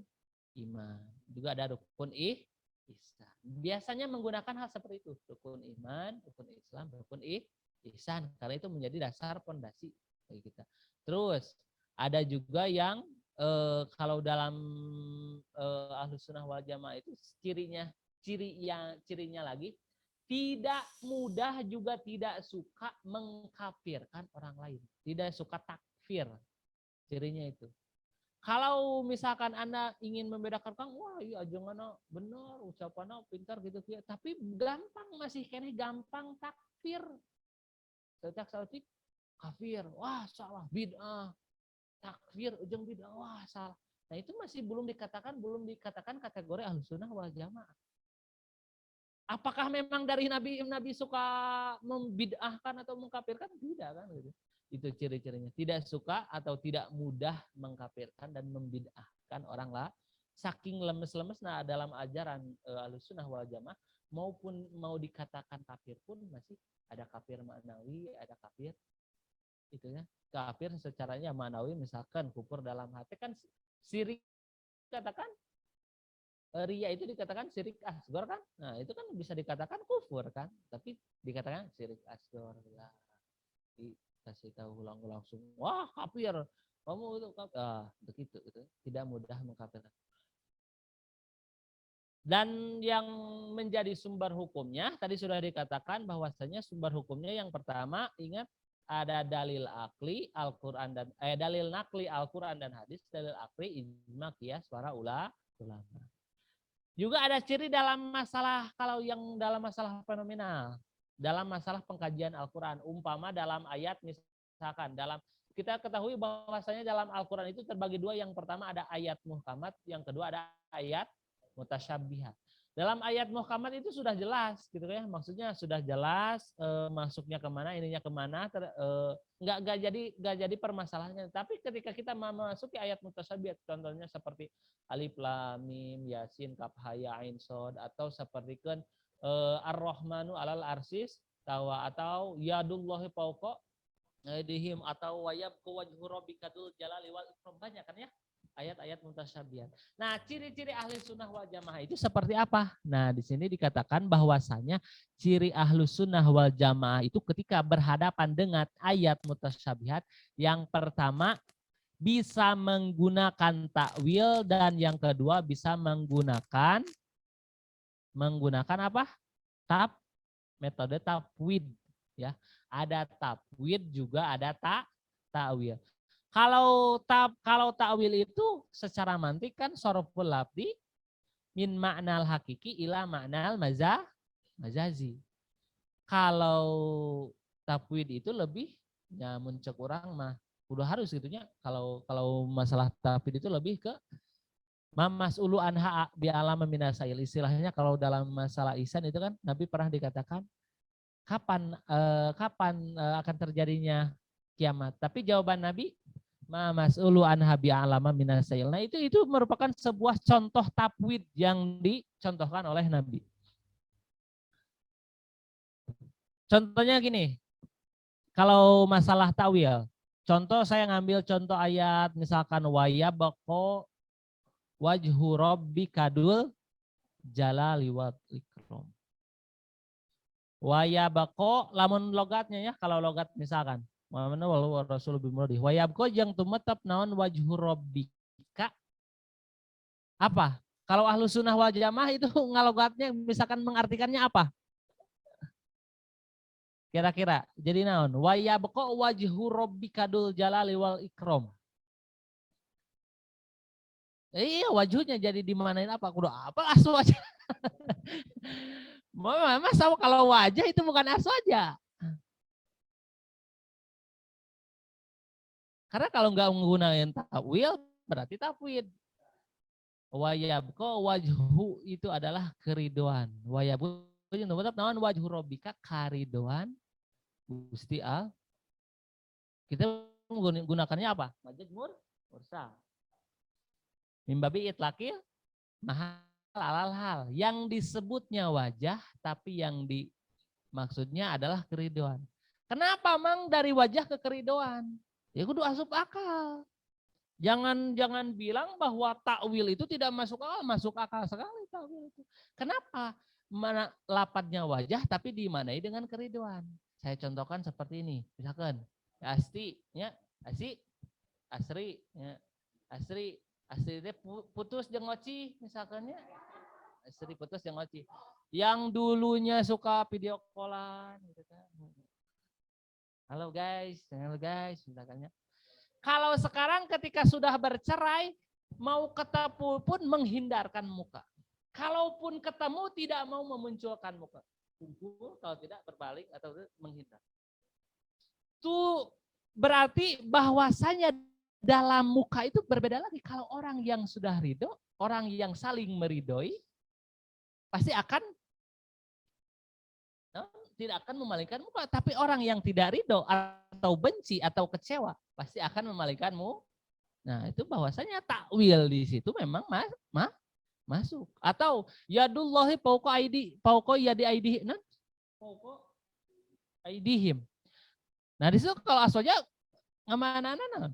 iman, juga ada rukun ihsan. Biasanya menggunakan hal seperti itu, rukun iman, rukun Islam, rukun ihsan, karena itu menjadi dasar pondasi bagi kita. Terus ada juga yang kalau dalam Ahlus Sunnah wal Jamaah itu cirinya lagi tidak mudah juga tidak suka mengkafirkan orang lain, tidak suka takfir. Cirinya itu. Kalau misalkan Anda ingin membedakan, Kang, wah iya jangan benar, ucapannya pintar gitu ya, tapi gampang masih kene gampang takfir. Setiap saltik kafir, wah salah bid'ah. Takfir ujung bid'ah, wah salah. Nah, itu masih belum dikatakan kategori Ahlus Sunnah wal Jamaah. Apakah memang dari Nabi suka membid'ahkan atau mengkafirkan? Tidak kan gitu. Itu ciri-cirinya. Tidak suka atau tidak mudah mengkafirkan dan membid'ahkan orang lah. Saking lemes-lemesnya dalam ajaran Ahlus Sunnah wal Jamaah, maupun mau dikatakan kafir pun masih ada kafir maknawi, ada kafir itu ya. Kafir secaranya maknawi, misalkan kufur dalam hati kan syirik, katakan ria itu dikatakan syirik asgor kan? Nah, itu kan bisa dikatakan kufur kan? Tapi dikatakan syirik asgor lah. Dikasih tahu langsung, wah kafir. Kamu itu kafir. Begitu gitu. Tidak mudah mengkafirkan. Dan yang menjadi sumber hukumnya tadi sudah dikatakan bahwasanya sumber hukumnya yang pertama, ingat, ada dalil akli Al-Qur'an dan dalil nakli Al-Qur'an dan hadis, dalil akli ijma qiyas para ulama. Juga ada ciri dalam masalah, kalau yang dalam masalah fenomenal, dalam masalah pengkajian Al-Quran, umpama dalam ayat misalkan, kita ketahui bahwasanya dalam Al-Quran itu terbagi dua, yang pertama ada ayat muhkamat, yang kedua ada ayat mutasyabihat. Dalam ayat muhkamat itu sudah jelas gitu ya, maksudnya sudah jelas masuknya kemana, ininya kemana, nggak jadi permasalahannya. Tapi ketika kita memasuki ayat mutasyabihat, contohnya seperti Alif Lam Mim Yasin Kaf Ha Ya Ain Shad, atau seperti kan Ar-Rahmanu 'alal arsis tawa, atau yadullahi fawqa aydihim, atau wayabqu wajhu rabbika dzul jalali wal ikram, banyak kan ya ayat-ayat mutasyabihat. Nah, ciri-ciri ahli sunnah wal jamaah itu seperti apa? Nah, di sini dikatakan bahwasanya ciri ahli sunnah wal jamaah itu ketika berhadapan dengan ayat mutasyabihat, yang pertama bisa menggunakan takwil, dan yang kedua bisa menggunakan apa? Metode tafwid ya. Ada tafwid juga ada takwil. Kalau takwil itu secara mantik kan soroful lafdi min ma'nal hakiki ila ma'nal majazi. Kalau tafwid itu lebih ya muncul kurang mah udah harus gitunya. Kalau masalah tafwid itu lebih ke mas'ulu anha bi alam minasail. Istilahnya kalau dalam masalah ihsan itu kan Nabi pernah dikatakan kapan akan terjadinya kiamat. Tapi jawaban Nabi mas'ulu anha bi alama minasail. Nah, itu merupakan sebuah contoh tafwid yang dicontohkan oleh Nabi. Contohnya gini, kalau masalah takwil, contoh saya ngambil contoh ayat misalkan wayabqa wajhu rabbika dzul jalali wal ikram. Wayabqa lamun logatnya ya, kalau logat misalkan mana walau rasul bimuradi wayabqa yang tumetep naon wajhu rabbika apa? Kalau ahlu sunnah wal jamaah itu ngalogatnya misalkan mengartikannya apa? Kira-kira jadi naon? Wayabqa wajhu rabbika dzul jalali wal ikram. Iya, wajhnya jadi dimanain apa? Kudu apa asu aja. Masa kalau wajah itu bukan asu aja. Karena kalau nggak menggunakan takwil berarti tafwid. Wayabqa wajhu itu adalah keridoan. Wayabqa naon wajhu rabbika karidoan Gusti Al. Kita menggunakannya apa? Majaz mursal. Mimbabi itlaqil mahal alal hal. Yang disebutnya wajah tapi yang dimaksudnya adalah keridoan. Kenapa mang dari wajah ke keridoan? Ya kudu asup akal. Jangan bilang bahwa takwil itu tidak masuk akal sekali takwil itu. Kenapa? Mana lapatnya wajah tapi dimanai dengan keriduan. Saya contohkan seperti ini, misalkan Asti, ya, Asri, ya, Asri dia putus jeung Oci misalkan ya. Asri putus jeung Oci. Yang dulunya suka video callan gitu kan. Halo guys, misalkan ya. Kalau sekarang ketika sudah bercerai, mau ketemu pun menghindarkan muka. Kalaupun ketemu tidak mau memunculkan muka. Kumpul, kalau tidak berbalik atau menghindar. Itu berarti bahwasanya dalam muka itu berbeda lagi. Kalau orang yang sudah ridho, orang yang saling meridhoi, pasti akan tidak akan memalingkan muka. Tapi orang yang tidak ridho atau benci atau kecewa pasti akan memalingkanmu. Nah itu bahwasanya takwil di situ memang masuk. Atau yadullahi pauko yadi aidihim. Pauko aidihim. Nah di situ kalau aswajnya ngamana-nana.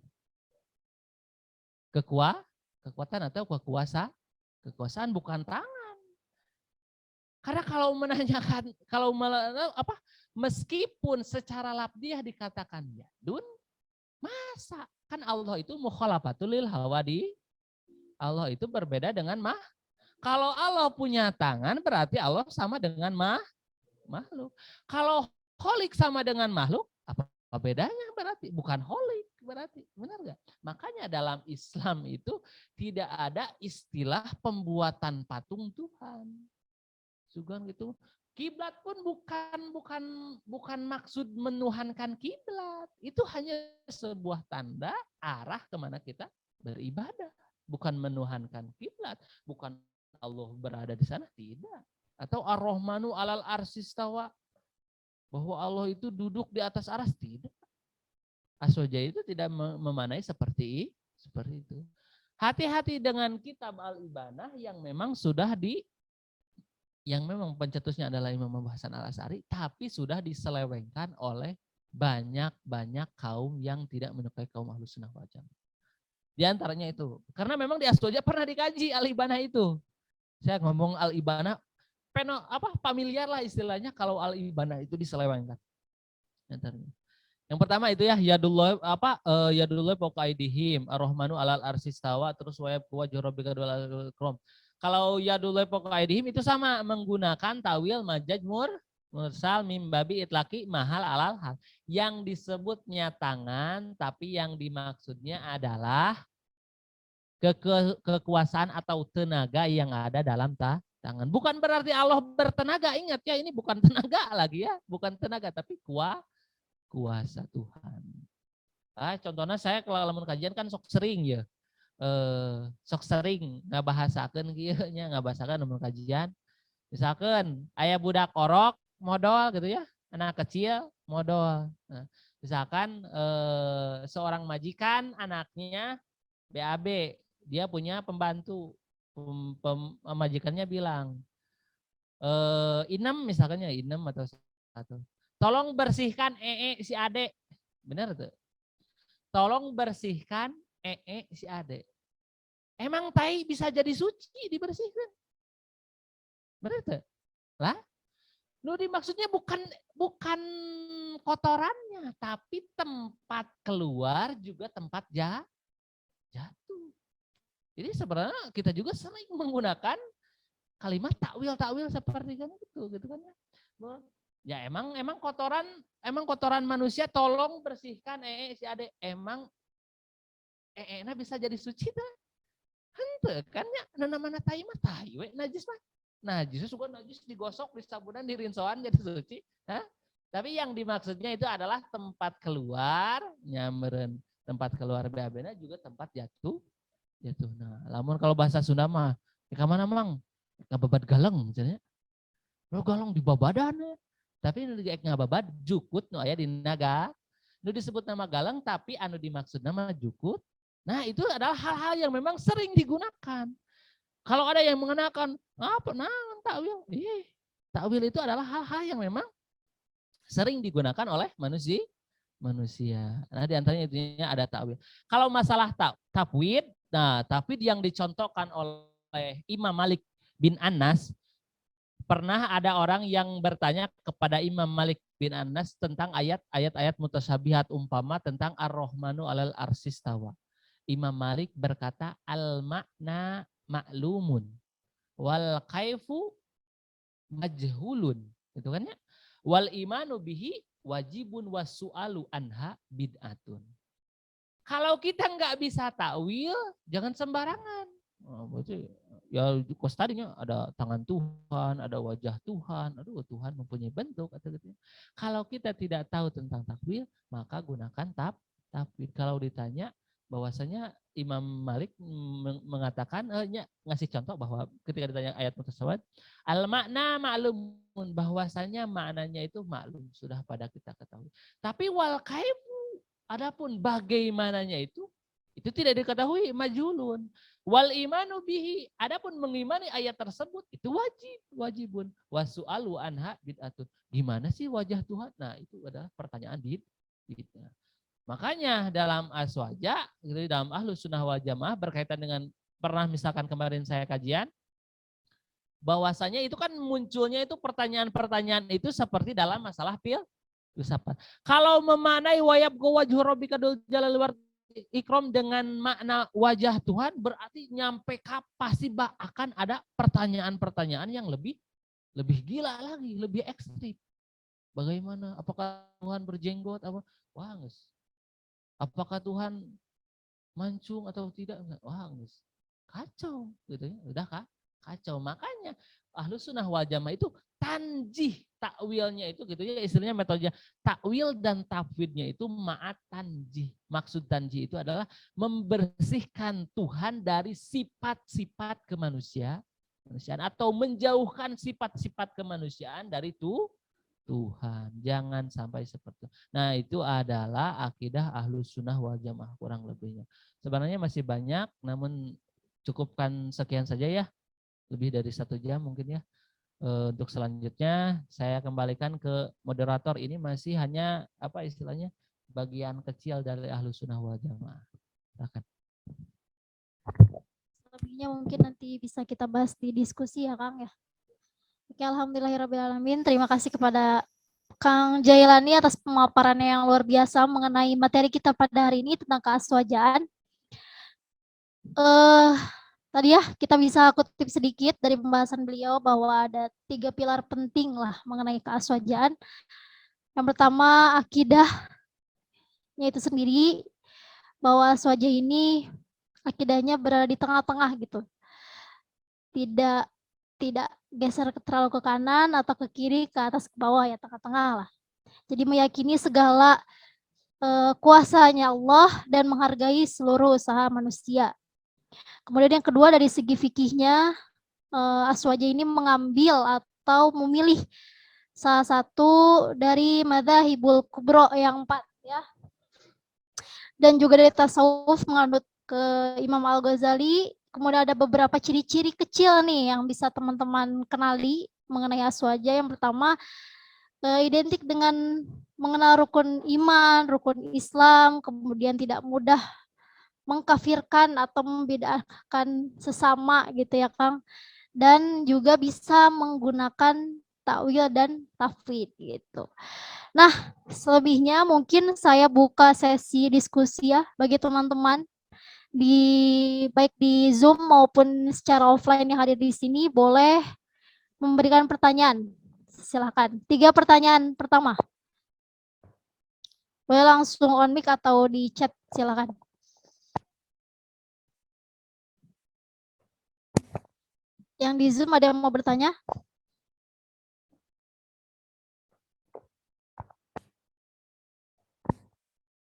Kekuatan atau kekuasaan bukan tangan. Karena kalau meskipun secara labdiah dikatakan yadun, masa kan Allah itu mukhalafatul lil hawadi. Allah itu berbeda dengan Kalau Allah punya tangan berarti Allah sama dengan makhluk. Kalau holik sama dengan makhluk, apa bedanya berarti? Bukan holik berarti, benar nggak? Makanya dalam Islam itu tidak ada istilah pembuatan patung Tuhan. Sugan gitu. Kiblat pun bukan maksud menuhankan kiblat. Itu hanya sebuah tanda arah kemana kita beribadah. Bukan menuhankan kiblat. Bukan Allah berada di sana, tidak. Atau ar-Rahmanu alal arsistawa. Bahwa Allah itu duduk di atas aras, tidak. Aswaja itu tidak memanai seperti itu. Hati-hati dengan kitab Al-Ibanah yang memang sudah yang memang pencetusnya adalah Imam Abu Hasan Al-Asy'ari, tapi sudah diselewengkan oleh banyak kaum yang tidak menyukai kaum Ahlus Sunnah wal Jamaah. Di antaranya itu, karena memang di Aswaja pernah dikaji Al-Ibanah itu. Saya ngomong Al-Ibanah, familiar lah istilahnya kalau Al-Ibanah itu diselewengkan. Yang pertama itu ya yadullah yadullah fawqa aydihim ar-rahmanu alal arsistawa terus wa wajhu rabbika dzul ikram. Kalau yadullah fawqa aydihim itu sama menggunakan tawil majaj mursal mim babi itlaqi mahal alal hal. Yang disebutnya tangan tapi yang dimaksudnya adalah kekuasaan atau tenaga yang ada dalam tangan. Bukan berarti Allah bertenaga, ingat ya ini bukan tenaga lagi ya, bukan tenaga tapi kuasa Tuhan. Contohnya saya kalau lamun kajian kan sok sering ya. Sok sering ngabahasakeun kieu nya, ngabahasakeun lamun kajian. Misalkan aya budak orok modal gitu ya, anak kecil modal. Nah, misalkan seorang majikan anaknya BAB, dia punya pembantu. Majikannya bilang, Inem misalkan ya, Inem atau satu. Tolong bersihkan si Ade. Benar tuh. Tolong bersihkan si Ade. Emang tai bisa jadi suci dibersihkan? Benar tuh. Lah, lu dimaksudnya bukan kotorannya, tapi tempat keluar juga tempat jatuh. Jadi sebenarnya kita juga sering menggunakan kalimat takwil seperti kan gitu kan ya. Ya emang kotoran manusia tolong bersihkan si Ade. Emang bisa jadi suci teh? Henteu kan ya namana tai mah tai we najis mah. Najis suka najis digosok, disabunan, dirinsoan jadi suci. Hah? Tapi yang dimaksudnya itu adalah tempat keluar, nyameureun tempat keluar BAB-na juga tempat jatuh. Nah, lamun kalau bahasa Sunda mah, ka mana mang? Ngababat galeng misalnya. Lo galeng di babadan ya. Tapi nu diek ngababad jukut nu aya di naga. Nu disebut nama galeng tapi anu dimaksud nama jukut. Nah, itu adalah hal-hal yang memang sering digunakan. Kalau ada yang mengenakan takwil? Takwil itu adalah hal-hal yang memang sering digunakan oleh manusia. Nah, di antaranya intinya ada takwil. Kalau masalah tafwid, nah tafwid yang dicontohkan oleh Imam Malik bin Anas, pernah ada orang yang bertanya kepada Imam Malik bin Anas tentang ayat-ayat mutasyabihat, umpama tentang Ar-Rahmanu 'alal arsistawa. Imam Malik berkata, al-makna ma'lumun wal kaifu majhulun. Itu kan ya? Wal imanu bihi wajibun wasu'alu anha bid'atun. Kalau kita nggak bisa takwil, jangan sembarangan. Oh, berarti ya kos tadinya ada tangan Tuhan, ada wajah Tuhan, aduh Tuhan mempunyai bentuk atau gitu. Kalau kita tidak tahu tentang takwil, maka gunakan takwil. Kalau ditanya bahwasanya Imam Malik mengatakan ngasih contoh bahwa ketika ditanya ayat mutasawwid, al makna ma'lumun, bahwasanya maknanya itu maklum, sudah pada kita ketahui. Tapi wal kaifu, adapun bagaimananya itu tidak diketahui, majulun. Wal imanu bihi, adapun mengimani ayat tersebut itu wajibun. Wasu'alu anha bid'atun. Gimana sih wajah Tuhan? Nah, itu adalah pertanyaan bid'ah. Makanya dalam aswaja, dalam Ahlus Sunnah wal Jamaah berkaitan dengan, pernah misalkan kemarin saya kajian, bahwasanya itu kan munculnya itu pertanyaan-pertanyaan itu seperti dalam masalah filsafat. Kalau memanai wayab wajhu rabbika dzul jalali wal ikram dengan makna wajah Tuhan, berarti nyampe pasti akan ada pertanyaan-pertanyaan yang lebih gila lagi, lebih ekstrim. Bagaimana? Apakah Tuhan berjenggot? Wah, apakah Tuhan mancung atau tidak? Wah, kacau gitu ya. Udah kacau. Makanya Ahlus Sunnah wal Jamaah itu tanjih takwilnya itu gitu ya, istilahnya metode takwil dan tafwidnya itu ma'at tanjih. Maksud tanjih itu adalah membersihkan Tuhan dari sifat-sifat kemanusiaan atau menjauhkan sifat-sifat kemanusiaan dari Tuhan. Jangan sampai seperti itu. Nah, itu adalah akidah Ahlus Sunnah wal Jamaah kurang lebihnya. Sebenarnya masih banyak, namun cukupkan sekian saja ya. Lebih dari 1 jam mungkin ya. Untuk selanjutnya saya kembalikan ke moderator. Ini masih hanya apa istilahnya bagian kecil dari Ahlus Sunnah wal Jamaah. Silakan. Selebihnya mungkin nanti bisa kita bahas di diskusi ya Kang ya. Oke, alhamdulillahirrahmanirrahim. Terima kasih kepada Kang Jailani atas pemaparannya yang luar biasa mengenai materi kita pada hari ini tentang keaswajaan. Tadi ya kita bisa kutip sedikit dari pembahasan beliau bahwa ada 3 pilar penting lah mengenai keaswajaan. Yang pertama akidahnya itu sendiri, bahwa aswaja ini akidahnya berada di tengah-tengah gitu. Tidak geser terlalu ke kanan atau ke kiri, ke atas, ke bawah, ya tengah-tengah lah. Jadi meyakini segala kuasanya Allah dan menghargai seluruh usaha manusia. Kemudian yang kedua dari segi fikihnya, aswaja ini mengambil atau memilih salah satu dari madzhabul kubro yang 4 ya. Dan juga dari tasawuf menganut ke Imam Al-Ghazali. Kemudian ada beberapa ciri-ciri kecil nih yang bisa teman-teman kenali mengenai aswaja. Yang pertama, identik dengan mengenal rukun iman, rukun Islam, kemudian tidak mudah mengkafirkan atau membedakan sesama gitu ya Kang. Dan juga bisa menggunakan takwil dan tafwid gitu. Nah, selebihnya mungkin saya buka sesi diskusi ya bagi teman-teman baik di Zoom maupun secara offline yang hadir di sini, boleh memberikan pertanyaan. Silakan. 3 pertanyaan pertama. Boleh langsung on mic atau di chat, silakan. Yang di Zoom ada yang mau bertanya?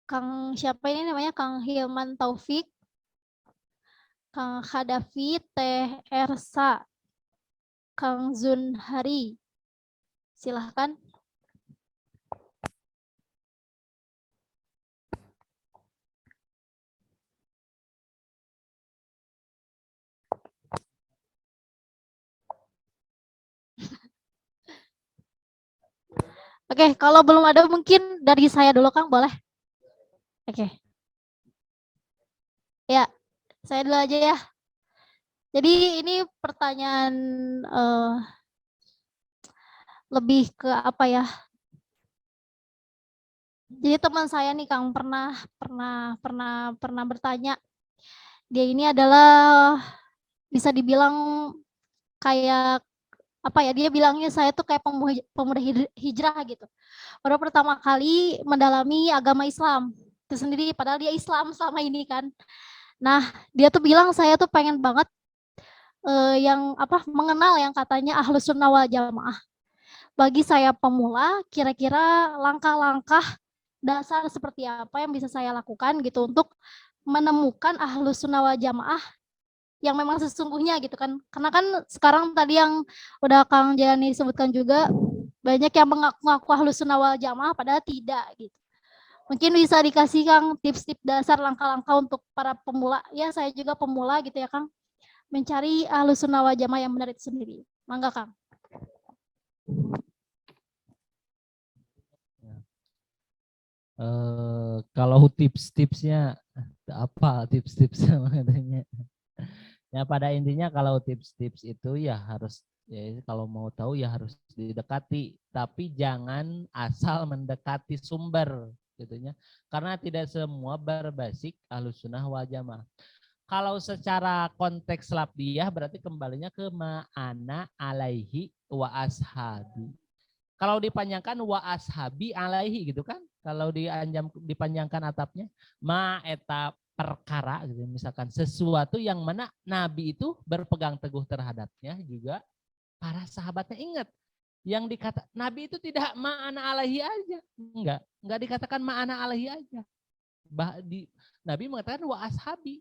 Kang siapa ini namanya? Kang Hilman Taufik, Kang Khadafi, Teh Ersa, Kang Zun Hari. Silahkan. Oke, kalau belum ada mungkin dari saya dulu Kang, boleh? Oke. Ya, saya dulu aja ya. Jadi ini pertanyaan lebih ke apa ya? Jadi teman saya nih Kang pernah bertanya. Dia ini adalah bisa dibilang kayak apa ya? Dia bilangnya saya tuh kayak pemuda hijrah gitu. Baru pertama kali mendalami agama Islam itu sendiri, padahal dia Islam selama ini kan. Nah, dia tuh bilang saya tuh pengen banget yang apa mengenal yang katanya Ahlus Sunnah wal Jamaah. Bagi saya pemula, kira-kira langkah-langkah dasar seperti apa yang bisa saya lakukan gitu untuk menemukan Ahlus Sunnah wal Jamaah yang memang sesungguhnya gitu kan. Karena kan sekarang tadi yang udah Kang Jani sebutkan juga banyak yang mengaku-ngaku Ahlus Sunnah wal Jamaah padahal tidak gitu. Mungkin bisa dikasih Kang tips-tips dasar langkah-langkah untuk para pemula. Ya saya juga pemula gitu ya Kang. Mencari Ahlus Sunnah wal Jamaah yang benar itu sendiri. Mangga Kang. Kalau tips-tipsnya apa tips-tipsnya katanya? Ya pada intinya kalau tips-tips itu ya harus ya kalau mau tahu ya harus didekati, tapi jangan asal mendekati sumber gitunya. Karena tidak semua berbasis Ahlussunnah wal Jamaah. Kalau secara konteks labdiyah berarti kembalinya ke ma'ana alaihi wa ashabi. Kalau dipanjangkan wa ashabi alaihi gitu kan. Kalau dipanjangkan atapnya ma eta perkara gitu. Misalkan sesuatu yang mana Nabi itu berpegang teguh terhadapnya juga para sahabatnya. Ingat yang dikata Nabi itu tidak ma'ana alaihi aja. Enggak dikatakan ma'ana alaihi aja. Nabi mengatakan wa ashabi.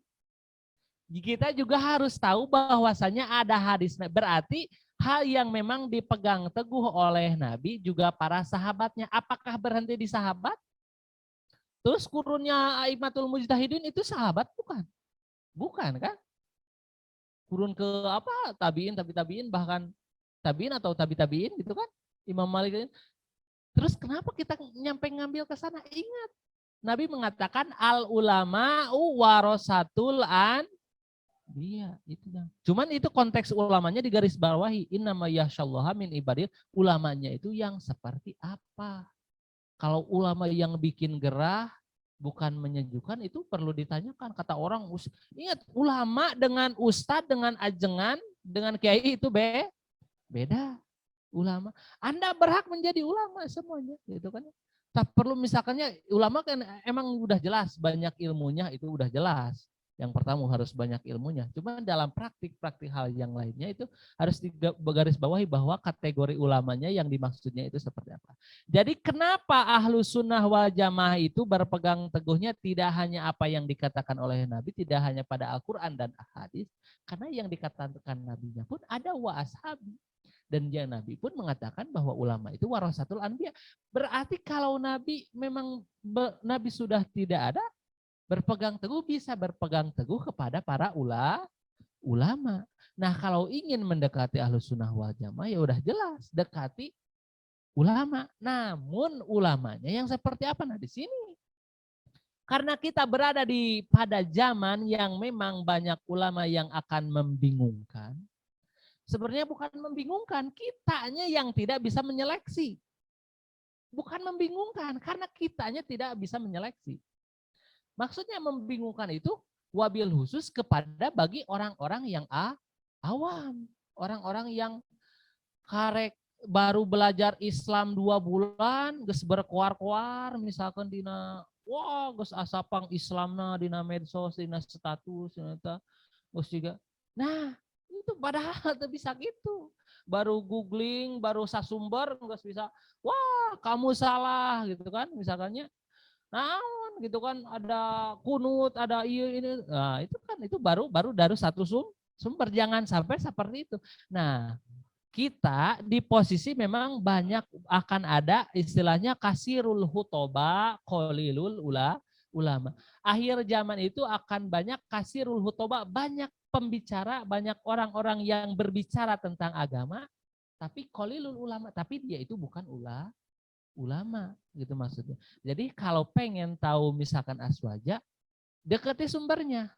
Kita juga harus tahu bahwasanya ada hadis. Berarti hal yang memang dipegang teguh oleh Nabi juga para sahabatnya. Apakah berhenti di sahabat? Terus kurunnya Aimatul Mujtahidin itu sahabat bukan? Bukan kan? Kurun ke apa? Tabiin, tabiin bahkan tabiin atau tabiin gitu kan? Imam Malik. Terus kenapa kita nyampe ngambil ke sana? Ingat, Nabi mengatakan al ulama warasatul an. Iya, itu yang. Cuman itu konteks ulamanya di garis bawahi. Innama yakhsyallaha min ibadil. Ulamanya itu yang seperti apa? Kalau ulama yang bikin gerah, bukan menyejukkan, itu perlu ditanyakan. Kata orang, ingat ulama dengan ustadz, dengan ajengan, dengan kiai itu beda. Ulama, Anda berhak menjadi ulama semuanya, gitu kan? Tak perlu misalkannya ulama kan emang udah jelas banyak ilmunya itu udah jelas. Yang pertama harus banyak ilmunya. Cuma dalam praktik hal yang lainnya itu harus digaris bawahi bahwa kategori ulamanya yang dimaksudnya itu seperti apa. Jadi kenapa Ahlus Sunnah wal Jamaah itu berpegang teguhnya tidak hanya apa yang dikatakan oleh Nabi, tidak hanya pada Al-Quran dan hadis, karena yang dikatakan Nabinya pun ada wa ashabi. Dan dia Nabi pun mengatakan bahwa ulama itu warasatul anbiya. Berarti kalau Nabi memang Nabi sudah tidak ada, berpegang teguh bisa berpegang teguh kepada para ulama. Nah kalau ingin mendekati Ahlus Sunnah wal Jamaah ya udah jelas dekati ulama. Namun ulamanya yang seperti apa? Nah di sini karena kita berada pada zaman yang memang banyak ulama yang akan membingungkan. Sebenarnya bukan membingungkan, kitanya yang tidak bisa menyeleksi. Bukan membingungkan, karena kitanya tidak bisa menyeleksi. Maksudnya membingungkan itu wabil khusus kepada bagi orang-orang yang awam. Orang-orang yang karek baru belajar Islam 2 bulan, geus berkuar-kuar, misalkan dina, wah geus asapang Islamna dina medsos, dina status, dina geus juga. Nah, itu padahal tuh bisa gitu. Baru googling, baru sasumber nggak bisa. Wah, kamu salah gitu kan misalkannya. Naon gitu kan ada kunut, ada ini. Nah, itu kan itu baru dari satu sumber, jangan sampai seperti itu. Nah, kita di posisi memang banyak akan ada istilahnya kasirul hutoba, qalilul ulama. Akhir zaman itu akan banyak kasirul hutoba, banyak pembicara, banyak orang-orang yang berbicara tentang agama, tapi qalilul ulama, tapi dia itu bukan ulama. ulama gitu maksudnya. Jadi kalau pengen tahu misalkan aswaja, dekati sumbernya.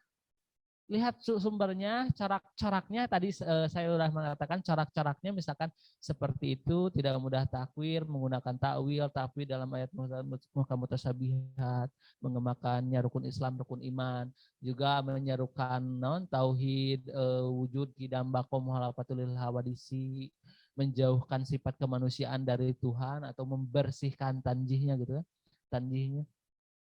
Lihat sumbernya, corak-coraknya tadi saya sudah mengatakan corak-coraknya misalkan seperti itu, tidak mudah takwir, menggunakan takwil dalam ayat muhkam mutasyabihat, mengemakannya rukun Islam, rukun iman, juga menyerukan non tauhid, wujud kidam baqo muhalafatul hawadisi, menjauhkan sifat kemanusiaan dari Tuhan atau membersihkan tanjihnya gitu kan. Tanjihnya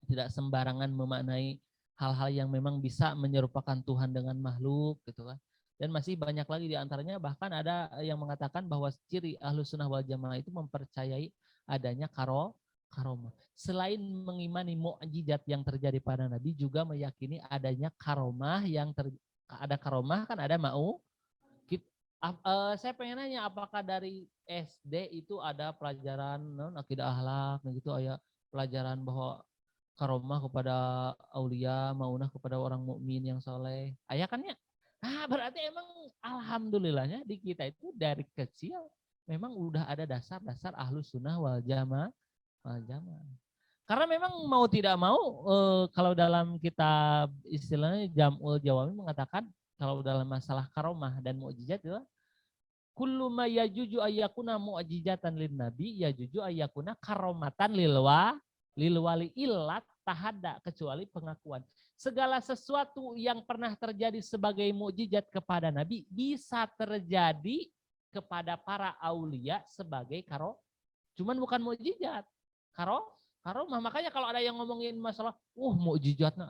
tidak sembarangan memaknai hal-hal yang memang bisa menyerupakan Tuhan dengan makhluk gitu kan. Dan masih banyak lagi diantaranya, bahkan ada yang mengatakan bahwa ciri Ahlus Sunnah wal Jamaah itu mempercayai adanya karomah. Selain mengimani mukjizat yang terjadi pada Nabi, juga meyakini adanya karomah ada karomah kan ada mau. Saya pengen nanya, apakah dari SD itu ada pelajaran akidah akhlak gitu, ayat pelajaran bahwa karomah kepada aulia, maunah kepada orang mukmin yang soleh. Ayah kan ya? Nah, berarti emang alhamdulillahnya di kita itu dari kecil memang udah ada dasar-dasar Ahlus Sunnah wal Jamaah. Karena memang mau tidak mau, kalau dalam kitab istilahnya Jam'ul Jawami mengatakan kalau dalam masalah karomah dan mukjizat itu kullu ma yajuju ayyakuna mu'jizatan lin nabi yajuju ayyakuna karomatan lil wali illat tahada, kecuali pengakuan. Segala sesuatu yang pernah terjadi sebagai mukjizat kepada Nabi bisa terjadi kepada para aulia sebagai cuman bukan mukjizat. Karomah. Makanya kalau ada yang ngomongin masalah mukjizatna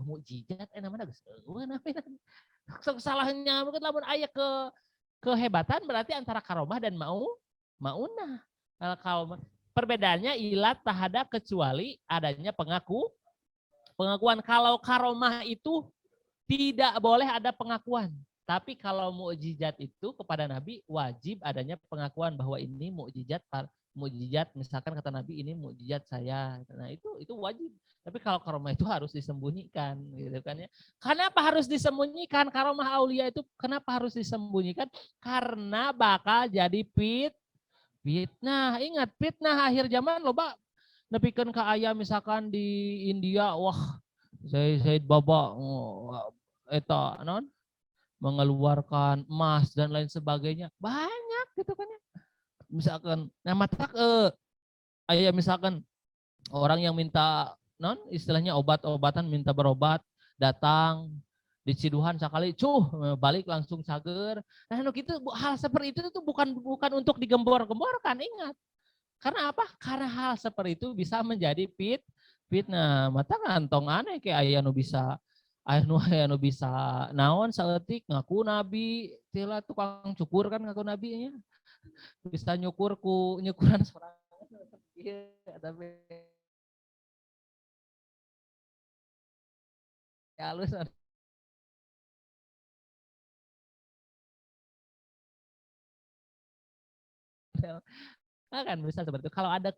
mukjizat namanya geus salahnya mungkin lamun aya kehebatan berarti antara karomah dan maunah. Kalau perbedaannya ilat tahada, kecuali adanya pengakuan. Kalau karomah itu tidak boleh ada pengakuan. Tapi kalau mukjizat itu kepada Nabi wajib adanya pengakuan bahwa ini mukjizat, misalkan kata Nabi ini mukjizat saya. Nah, itu wajib. Tapi kalau karomah itu harus disembunyikan gitu kan ya. Kenapa harus disembunyikan? Karomah aulia itu kenapa harus disembunyikan? Karena bakal jadi fitnah. Ingat, fitnah akhir zaman loba nepikeun ka aya misalkan di India, wah Said Baba eta non mengeluarkan emas dan lain sebagainya. Banyak gitu kan ya. Misalkan matak aya misalkan orang yang minta non istilahnya obat-obatan, minta berobat, datang di Ciduhan sekali balik langsung cager. Nah gitu, hal seperti itu tuh bukan untuk digembor-gemborkan, ingat. Karena apa? Karena hal seperti itu bisa menjadi fitnah. Mata kantong aneh kayak aya nu bisa naon saeutik ngaku nabi, tila tukang cukur kan ngaku nabi nya. Bisa nyukuran sorangan. Iya, tapi halus. Kan bisa seperti itu. Kalau ada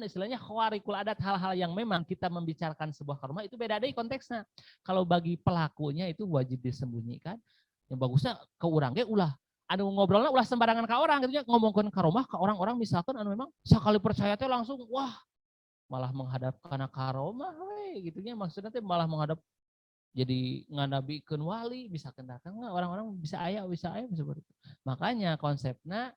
istilahnya khawarikul adat, hal-hal yang memang kita membicarakan sebuah karomah itu beda deh konteksnya. Kalau bagi pelakunya itu wajib disembunyikan. Yang bagusnya ke urang ge ulah anu ngobrolnya ulah sembarangan ke orang gitu ya, ngomongkeun karomah ke orang-orang misalkan anu memang sekali percaya teh langsung wah malah menghadap kana karomah we gitu nya, maksudnya teh malah menghadap jadi nganabikeun wali bisa datang orang-orang bisa aya seperti itu. Makanya konsepnya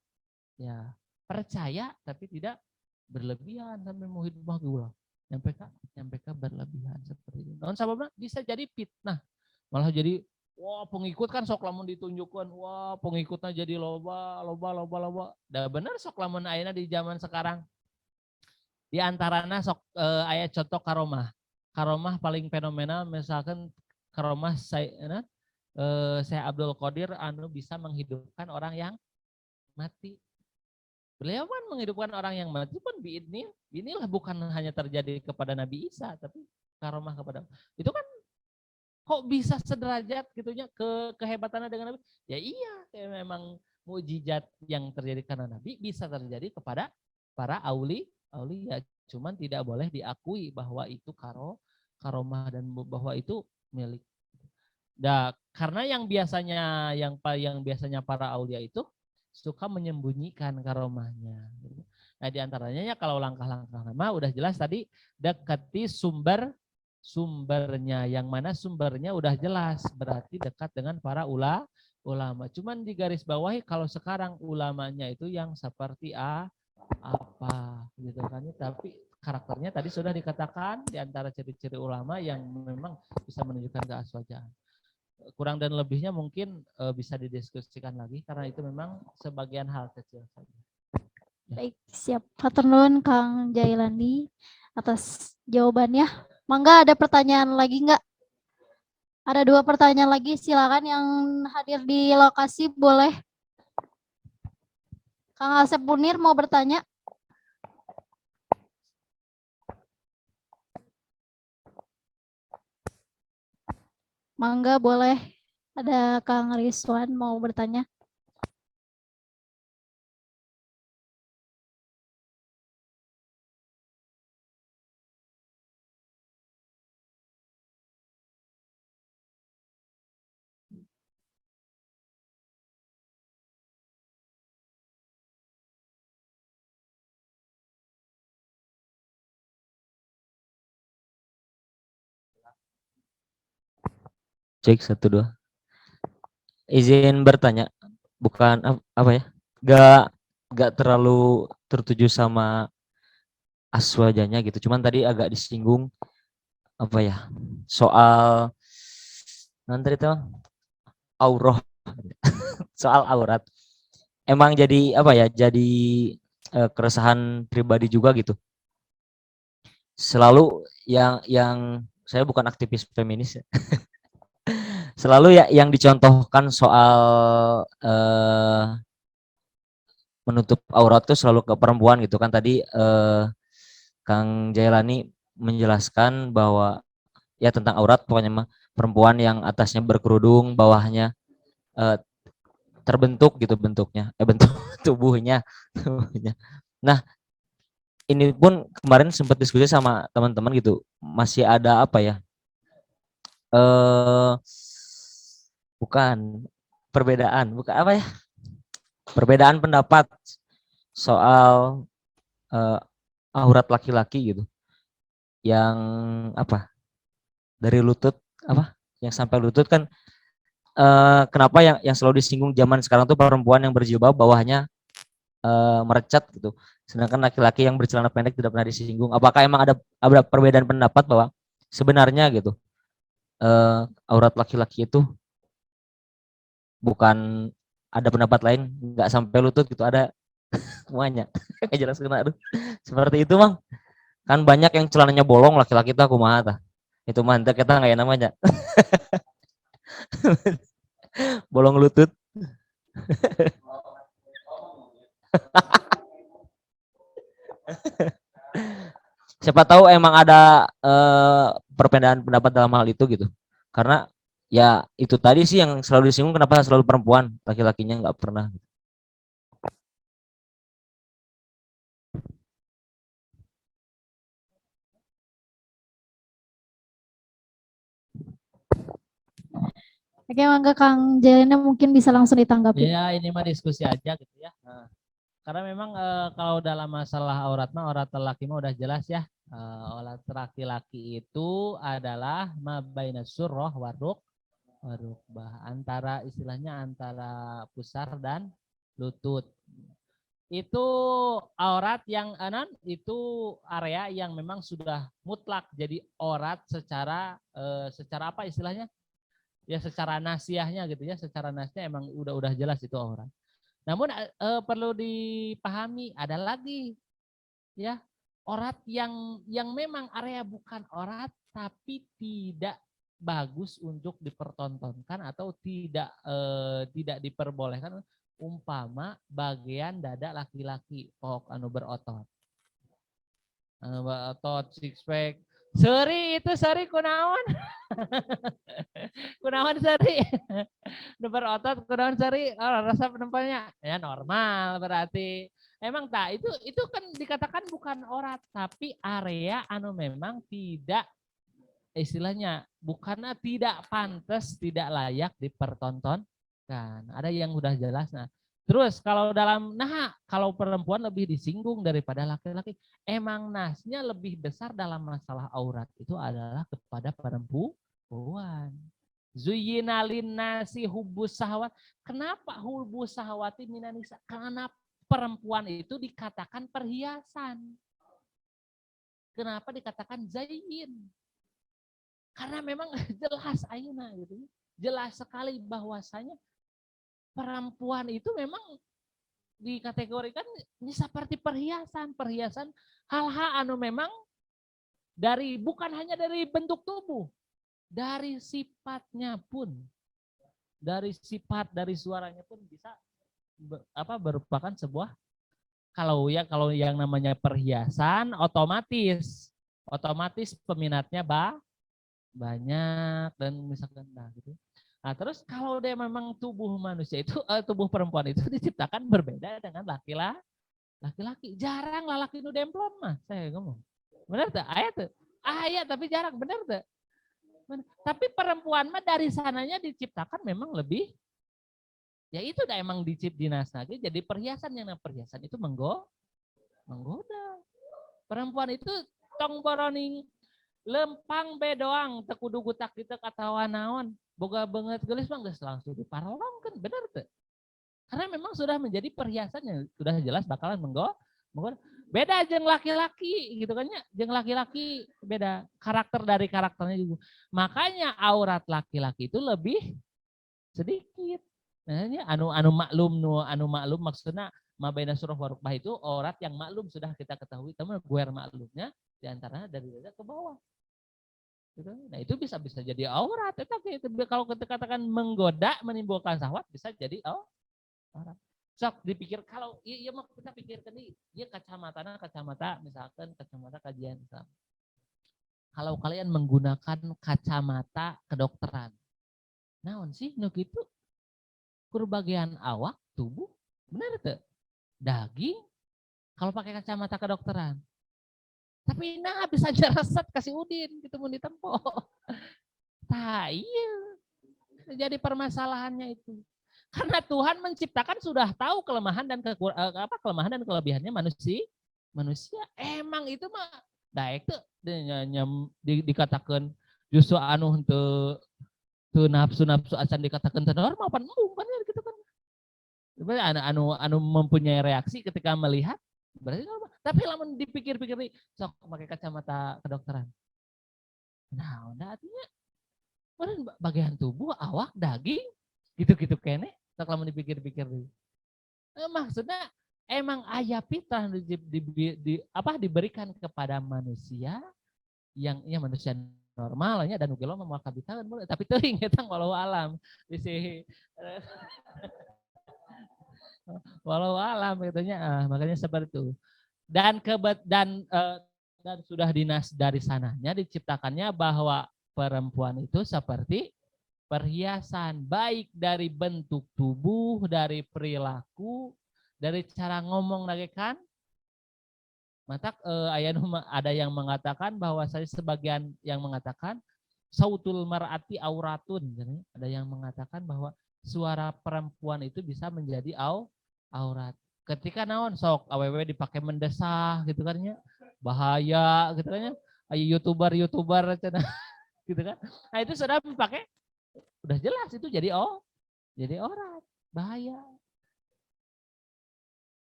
ya percaya tapi tidak berlebihan sampai mau hidup gula. Nyampe ke berlebihan seperti itu. Namun sababna bisa jadi fitnah. Malah jadi pengikut kan sok lamun ditunjukkan, pengikutnya jadi loba. Da bener sok lamun ayeuna di zaman sekarang. Di antaranya sok aya contoh karomah. Karomah paling fenomenal misalkan karomah saya Abdul Qadir anu bisa menghidupkan orang yang mati. Beliau kan menghidupkan orang yang mati pun inilah bukan hanya terjadi kepada Nabi Isa, tapi karomah kepada itu kan kok bisa sederajat gitunya kehebatannya dengan Nabi? Ya iya, memang mukjizat yang terjadi karena Nabi bisa terjadi kepada para aulia, cuman tidak boleh diakui bahwa itu karomah dan bahwa itu milik. Nah, karena yang biasanya para aulia itu suka menyembunyikan karomahnya. Nah, di antaranya ya kalau langkah-langkah nama udah jelas tadi, dekati sumbernya, yang mana sumbernya udah jelas, berarti dekat dengan para ulama. Cuman di garis bawahi kalau sekarang ulamanya itu yang seperti apa gitu kan, tapi karakternya tadi sudah dikatakan di antara ciri-ciri ulama yang memang bisa menunjukkan keaswajaan. Kurang dan lebihnya mungkin bisa didiskusikan lagi karena itu memang sebagian hal kecil saja. Baik, siap. Hatur nuhun Kang Jailani atas jawabannya. Mangga ada pertanyaan lagi enggak? Ada 2 pertanyaan lagi, silakan yang hadir di lokasi boleh. Kang Asep Munir mau bertanya? Mangga boleh. Ada Kang Rizwan mau bertanya? Cek 1 2. Izin bertanya, bukan apa ya? Gak terlalu tertuju sama aswajanya gitu. Cuman tadi agak disinggung apa ya? Soal nanti itu aurah, soal aurat. Emang jadi apa ya? Jadi keresahan pribadi juga gitu. Selalu yang saya bukan aktivis feminis ya. Selalu ya yang dicontohkan soal menutup aurat tuh selalu ke perempuan gitu kan. Tadi Kang Jailani menjelaskan bahwa ya tentang aurat pokoknya mah perempuan yang atasnya berkerudung, bawahnya terbentuk gitu bentuknya, bentuk tubuhnya. Nah, ini pun kemarin sempat diskusi sama teman-teman gitu, masih ada apa ya? Bukan bukan apa ya? Perbedaan pendapat soal aurat laki-laki gitu. Yang apa? Dari lutut apa? Yang sampai lutut kan kenapa yang selalu disinggung zaman sekarang tuh perempuan yang berjilbab bawahnya merecet gitu. Sedangkan laki-laki yang bercelana pendek tidak pernah disinggung. Apakah emang ada perbedaan pendapat bahwa sebenarnya gitu aurat laki-laki itu bukan, ada pendapat lain nggak sampai lutut gitu, ada semuanya. Kayak jelas kena aduh. Seperti itu Bang. Kan banyak yang celananya bolong laki-laki itu aku mah tah. Itu mantap kita nggak ya namanya. Bolong lutut. Siapa tahu emang ada perbedaan pendapat dalam hal itu gitu. Karena ya itu tadi sih yang selalu disinggung, kenapa selalu perempuan, laki-lakinya nggak pernah. Oke, mangga Kang Jailani mungkin bisa langsung ditanggapi. Ya ini mah diskusi aja gitu ya. Nah, karena memang kalau dalam masalah aurat mah, aurat laki mah udah jelas ya. Aurat laki-laki itu adalah mabaina surrah warukbah, antara istilahnya antara pusar dan lutut. Itu aurat yang itu area yang memang sudah mutlak jadi aurat secara apa istilahnya? Ya secara nasiahnya gitu ya, secara nasiahnya emang udah jelas itu aurat. Namun perlu dipahami ada lagi ya aurat yang memang area bukan aurat tapi tidak bagus untuk dipertontonkan atau tidak diperbolehkan, umpama bagian dada laki-laki anu berotot. Berotot six pack. Seri kunaon? Kunaon seri? Berotot kunaon seri? Oh, rasa penempelnya ya normal berarti. Emang tak itu kan dikatakan bukan aurat tapi area anu memang tidak istilahnya bukannya tidak pantas, tidak layak dipertontonkan. Ada yang udah jelas. Nah, Terus kalau kalau perempuan lebih disinggung daripada laki-laki, emang nasnya lebih besar dalam masalah aurat itu adalah kepada perempuan. Zuyyinalin nasi hubbus syahwat. Kenapa hubbus syahwati minan nisa? Karena perempuan itu dikatakan perhiasan. Kenapa dikatakan zayyin? Karena memang jelas ayeuna gitu. Jelas sekali bahwasanya perempuan itu memang dikategorikan ini seperti perhiasan hal-hal anu memang bukan hanya dari bentuk tubuh, dari sifatnya pun, dari sifat dari suaranya pun bisa merupakan sebuah kalau yang namanya perhiasan otomatis peminatnya banyak dan misalkan gitu. Nah, terus kalau dia memang tubuh manusia itu, tubuh perempuan itu diciptakan berbeda dengan laki-laki. Jarang lah laki nu demplon mah, saya ngomong. Benar tuh? Ayat tapi jarang, benar tuh? Tapi perempuan mah dari sananya diciptakan memang lebih, ya itu udah emang dinas lagi, jadi perhiasan itu menggoda. Perempuan itu tong boroning lempang bedoang tekudu gutak kita katawa naon boga banget gelis mah geus langsung diparolongkeun bener teu karena memang sudah menjadi perhiasan yang sudah jelas bakalan menggoda beda jeung laki-laki gitu kan ya jeung laki-laki beda karakter dari karakternya juga makanya aurat laki-laki itu lebih sedikit nah anu maklum maksudnya mabaina surah warukbah itu aurat yang maklum sudah kita ketahui teman guer maklumnya diantaranya dari dada ke bawah. Nah itu bisa jadi aurat. Tapi kalau kita katakan menggoda, menimbulkan syahwat bisa jadi aurat. Sok dipikir kalau iya mah kita pikirkan nih, dia kacamata misalkan kacamata kajian misalkan. Kalau kalian menggunakan kacamata kedokteran, naon sih nu kitu? Kur bagian awak tubuh, benar tuh? Daging. Kalau pakai kacamata kedokteran. Tapi nah bisa jereset kasih udin gitu mau ditempo. Nah iya. Jadi permasalahannya itu. Karena Tuhan menciptakan sudah tahu kelemahan dan kelemahan dan kelebihannya manusia. Emang itu mah daek tuh dikatakan justru anu untuk nafsu acan dikatakan normal pan benar gitu kan. Anu mempunyai reaksi ketika melihat berarti normal. Tapi lamun dipikir-pikir nih, sok pakai kacamata kedokteran. Nah, artinya bagian tubuh, awak, daging, gitu-gitu kene, sok lamun dipikir-pikir nih. Maksudnya emang aya fitrah diberikan kepada manusia yang manusia normalnya dan ugelo mau kabitahan tapi teuing eta walau alam bisi walau alam katanya makanya seperti itu. Dan sudah dinas dari sananya diciptakannya bahwa perempuan itu seperti perhiasan baik dari bentuk tubuh, dari perilaku, dari cara ngomong lagi kan. Mata ada yang mengatakan bahwa saya sebagian yang mengatakan sautul mar'ati auratun. Ada yang mengatakan bahwa suara perempuan itu bisa menjadi aurat. Ketika naon sok awewe dipakai mendesah gitu kan ya bahaya gitu kan ya youtuber gitu kan nah itu sudah dipakai udah jelas itu jadi aurat bahaya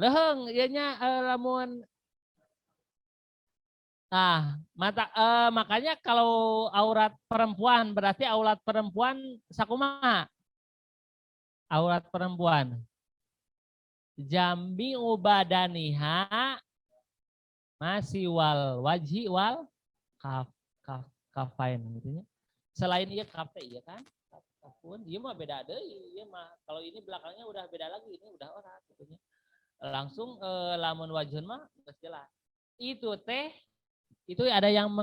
leheng ianya lamun makanya kalau aurat perempuan berarti aurat perempuan sakumaha aurat perempuan jambi ubadaniha masih wal wajhi wal kafain gitu ya. Selain iya kafe iya kan? Kafun, iya mah beda deh. Iya mah kalau ini belakangnya udah beda lagi, ini udah orang gitu ya. Langsung lamun wajhun mah jelas. Itu ada yang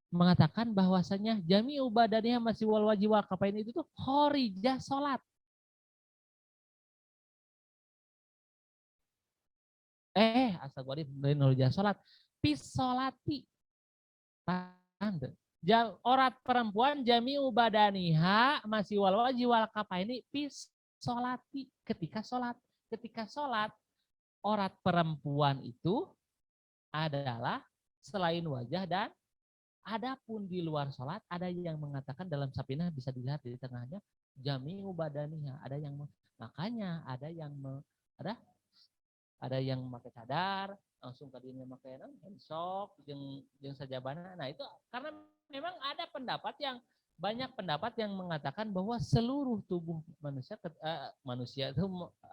mengatakan bahwasanya jami ubadaniha masih wal wajhi wal kafain itu tuh khorijah salat. Asal gua dari nurjah sholat pisolati orat perempuan jami ubadaniha masih wal wajhi wal kafaini sholati ketika sholat. Ketika sholat, aurat perempuan itu adalah selain wajah dan adapun di luar sholat ada yang mengatakan dalam sapinah bisa dilihat di tengahnya jami'u badaniha. Ada yang makanya ada yang pakai cadar langsung tadinya pakai handsock yang sajabana. Nah itu karena memang ada banyak pendapat yang mengatakan bahwa seluruh tubuh manusia itu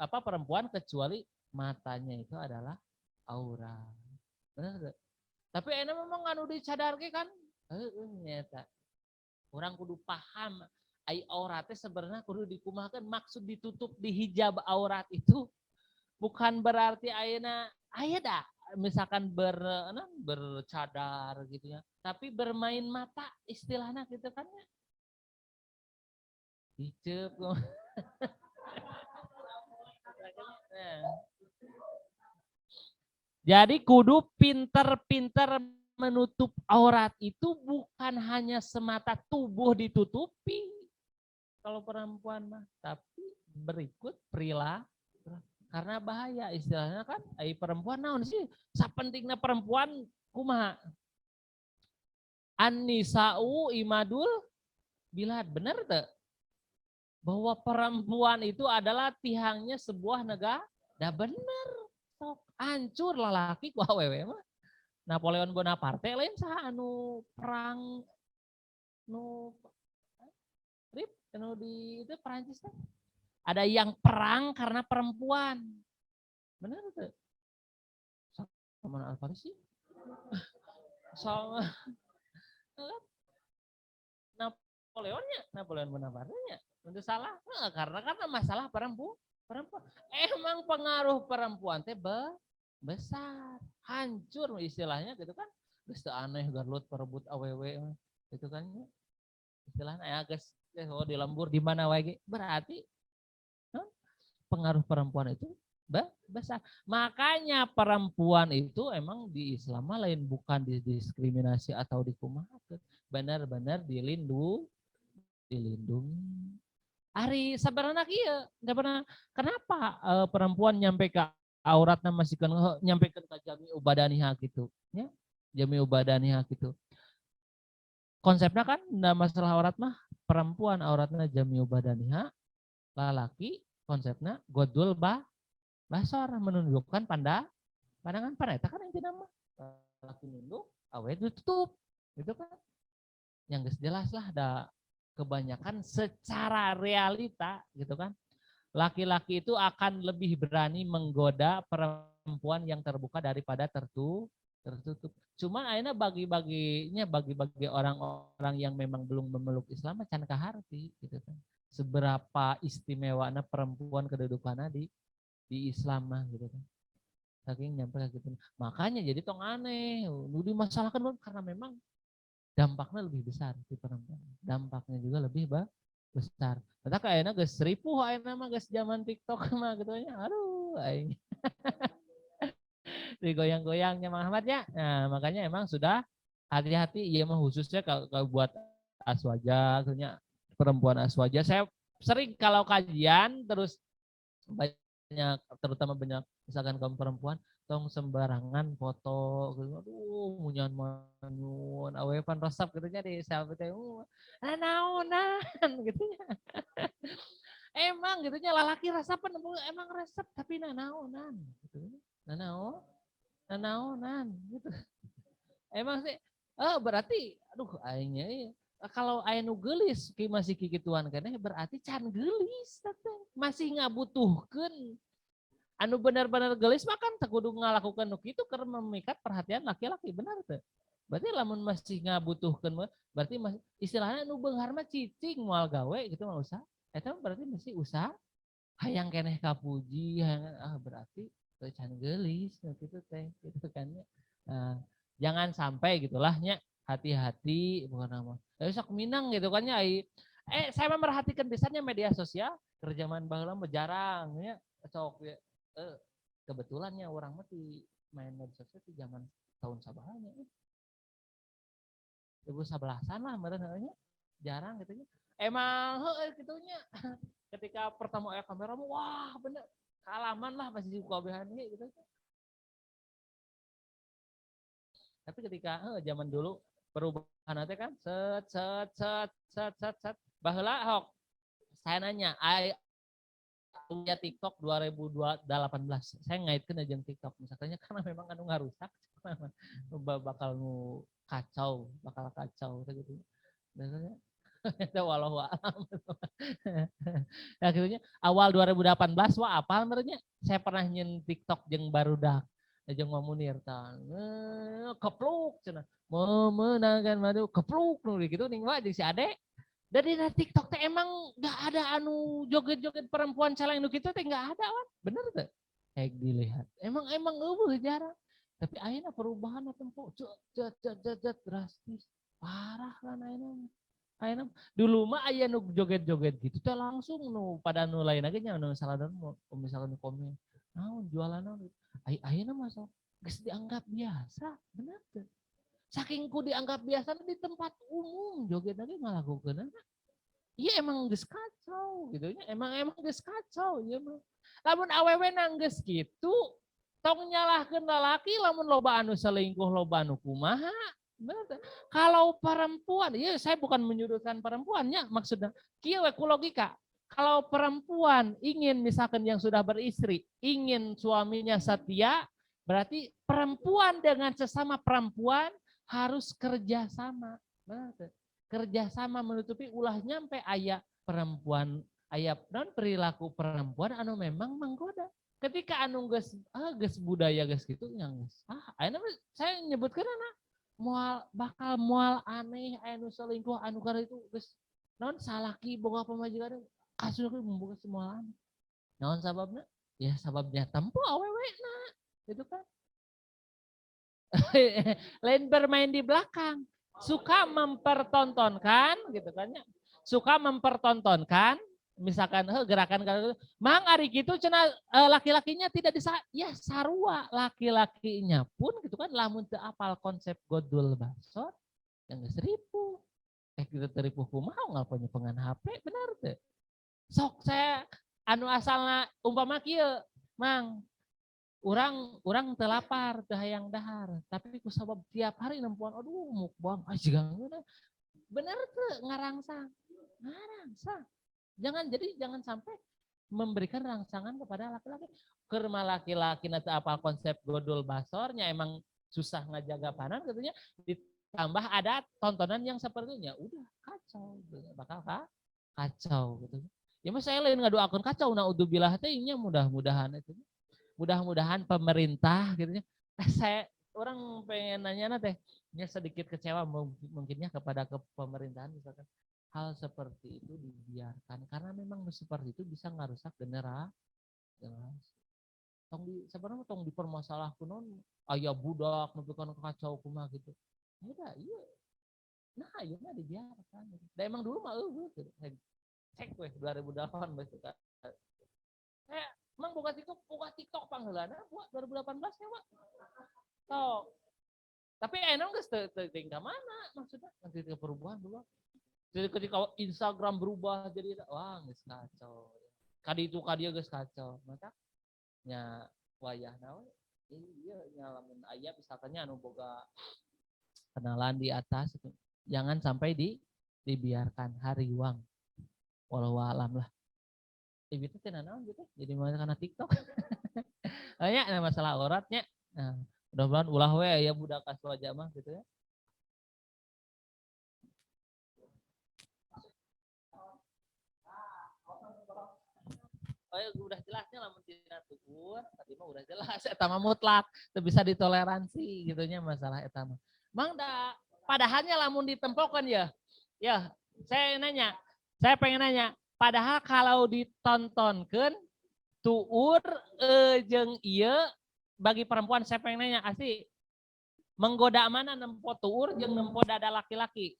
perempuan kecuali matanya itu adalah aurat. Benar. Tapi enak memang anu dicadarke kan nyata. Orang kudu paham ai auratnya sebenarnya kudu dikumahkan maksud ditutup di hijab aurat itu bukan berarti aya dah misalkan bercadar gitu ya. Tapi bermain mata istilahnya gitu kan ya. Dicep. Jadi kudu pinter-pinter menutup aurat itu bukan hanya semata tubuh ditutupi. Kalau perempuan mah, tapi berikut perilaku. Karena bahaya istilahnya kan, perempuan naon sih? Sapentingna perempuan kumaha? An-nisa'u imadul bilad, benar tuh? Bahwa perempuan itu adalah tihangnya sebuah negara. Dah bener. Hancur lalaki ku awewe mah. Napoleon Bonaparte lain saha anu perang nu rip anu di itu Perancis kan. Ada yang perang karena perempuan. Benar tuh. Sama Alvarez sih. Sama Napoleon Bonaparte-nya. Untuk salah. Nah, karena masalah perempuan. Emang pengaruh perempuan teh besar. Hancur istilahnya gitu kan. Geus teu aneh garlut perebut awewe gitu kan. Istilahnya geus di lembur di mana wae berarti pengaruh perempuan itu besar. Makanya perempuan itu emang di Islam lain bukan didiskriminasi atau dikumahakeun. Benar-benar dilindungi. Ari sebenarnya kieu enggak pernah kenapa perempuan nyampe ke auratna masih kan nyampe ke jami ubadaniha gitu ya. Jami ubadaniha gitu. Konsepnya kan enggak masalah aurat mah perempuan auratna jami ubadaniha, laki konsepnya godul basor menunjukkan pandangan pareta kan intinya mah laki nunduk awe ditutup gitu kan yang jelas lah ada kebanyakan secara realita gitu kan laki-laki itu akan lebih berani menggoda perempuan yang terbuka daripada tertutup. Cuma akhirnya bagi orang-orang yang memang belum memeluk Islam can kaharti gitu kan. Seberapa istimewanya perempuan kedudukannya di Islam mah gitu kan. Saking nyampe gitu. Makanya jadi tong aneh, nu dimasalahkan karena memang dampaknya lebih besar di perempuan. Dampaknya juga lebih besar. Kata kayaknya geus ripuh ayeuna mah geus zaman TikTok mah gitu nya. Aduh aing. Digoyang-goyangnya Muhammad ya. Nah, makanya emang sudah hati-hati ya mah khususnya kalau buat aswaja, punya perempuan aswaja. Saya sering kalau kajian terus banyak terutama banyak misalkan kaum perempuan tong sembarangan foto gitu. Aduh munyan manyun awe pan resep gitu nya di selfie teh naonan gitu nya. Emang gitu nya lalaki resepan emang resep tapi naonan gitu. Naonan gitu. Emang sih berarti aduh aingnya kalau aya nu geulis masih kikituan keneh berarti can geulis masih ngabutuhkeun anu benar-benar geulis mah kan kudu ngalakukan nu kitu keur memikat perhatian laki-laki benar teh. Berarti lamun masih ngabutuhkeun berarti istilahnya nu beunghar mah cicing moal gawe gitu mah usah. Eta berarti mesti usaha hayang keneh kapuji hayang berarti can geulis gitu teh gitu kan ya. Jangan sampai gitulah nya hati-hati bukan nama. Sok minang gitu kan ya. Saya memperhatikan biasanya media sosial kerjaman baheula mah jarang ya. Sok ya. Kebetulannya orang mah di main media sosial di zaman tahun sabahanya. 2011-an lah meureun nya. Jarang gitu nya. Emang heueuh kitunya. ketika pertama aya kamera wah bener kealaman lah pasti kabeh gitu. Tapi ketika zaman dulu perubahan nanti kan set baheula hok saya nanya punya TikTok 2018 saya ngaitkeun jeung TikTok misalnya karena memang anu ngarusak bakal bakal kacau gitu. Biasanya itu walau alam. Nah, akhirnya awal 2018 wah apal merenya saya pernah nyen TikTok jeung barudak jeung Mamunir tah. Kepluk cenah. Memenangkan madu kepluk nu gitu ning mah jeung si Ade. Dari TikTok teh emang gak ada anu joget-joget perempuan caleng nu kitu teh gak ada wan. Bener teh? Kayak dilihat. Emang eueuh jarang. Tapi ayeuna perubahan tempo cet drastis. Parah kan ayeuna. Dulu mah aya nu joget-joget gitu teh langsung nu pada nu lain lagi nya nu saladan misalkan komen. Naon jualan naon? Ayeuna mah geus dianggap biasa, bener teh. Saking ku dianggap biasa di tempat umum joget lagi ngalakukeun. Iya emang geus kacau gitu nya. Emang geus kacau ieu mah. Lamun awewe nang geus kitu tong nyalahkeun lalaki lamun loba anu selingkuh loba anu kumaha. Bener. Kalau perempuan, ya saya bukan menyudutkan perempuannya maksudnya. Kieu we ku logika. Kalau perempuan ingin misalkan yang sudah beristri, ingin suaminya setia, berarti perempuan dengan sesama perempuan harus kerjasama. Kerjasama menutupi ulah nyampe aya perempuan, aya non perilaku perempuan anu memang menggoda. Ketika anu geus budaya geus kitu nya geus. Ayeuna saya nyebutkeun bakal moal aneh anu selingkuh anu kada itu geus naon salaki boga pamajikan kasus membuka semua aneh. Naon sababna? Ya sababnya tempo awewena. Itu kan. Lain bermain di belakang, suka mempertontonkan gitu kan ya. Suka mempertontonkan misalkan gerakan mang ari gitu cenah laki-lakinya tidak ya sarua laki-lakinya pun gitu kan lamun teu apal konsep godul basor yang geus ripuh. Kita teripuh kumaha ngalponya pengan HP benar teu. Sok saya anu asalna umpama kieu mang Urang teu lapar, teu hayang dahar, tapi ku sabab tiap hari nempuan aduh mukbang jigangeuna. Bener teu ngarangsang. Jangan sampai memberikan rangsangan kepada laki-laki. Keur laki-laki teu apal konsep godul basornya emang susah ngajaga panan katanya ditambah ada tontonan yang sepertinya udah kacau, bakal kacau gitu. Ya mas saya lain ngadoakeun kacau naudzubillah teh nya mudah-mudahan itu. Mudah-mudahan pemerintah gitu ya. Orang pengen nanya teh, sedikit kecewa mungkinnya kepada pemerintahan misalkan hal seperti itu dibiarkan karena memang seperti itu bisa ngarusak generasi. Sebenarnya tong dipermasalahkeun non aya budak nepikeun kacau kumaha gitu. Udah iya. Nah, ieu mah dibiarkan. Da emang dulu mah gitu. Cek we 2008 betul kan. Emang buka TikTok pangheulana buat 2018 nya Pak. Tok. Tapi enong geus teu ka mana maksudnya nanti ke perubahan dulu. Jadi ketika Instagram berubah jadi wah geus kacau. Kadi itu kadieu geus kacau. Maka nya wayahna we ieu nya lamun aya misalkan anu boga kenalan di atas itu. Jangan sampai dibiarkan hariwang. Walau alam lah. Itu cenah naon gitu. Jadi karena TikTok. Aya masalah auratnya. Nah, mudah-mudahan ulah we aya budak aswa jamaah gitu ya. Oh ya udah jelasnya lamun tina tukur, tadi mah udah jelas eta mah mutlak, teu bisa ditoleransi gitunya masalah eta mah. Mang da padahalnya lamun ditempokeun ya. Ya, saya pengen nanya, padahal kalau ditontonkeun tuur jeung ieu bagi perempuan saya pengen nanya asli menggoda mana nempo tuur jeung nempo dada laki-laki?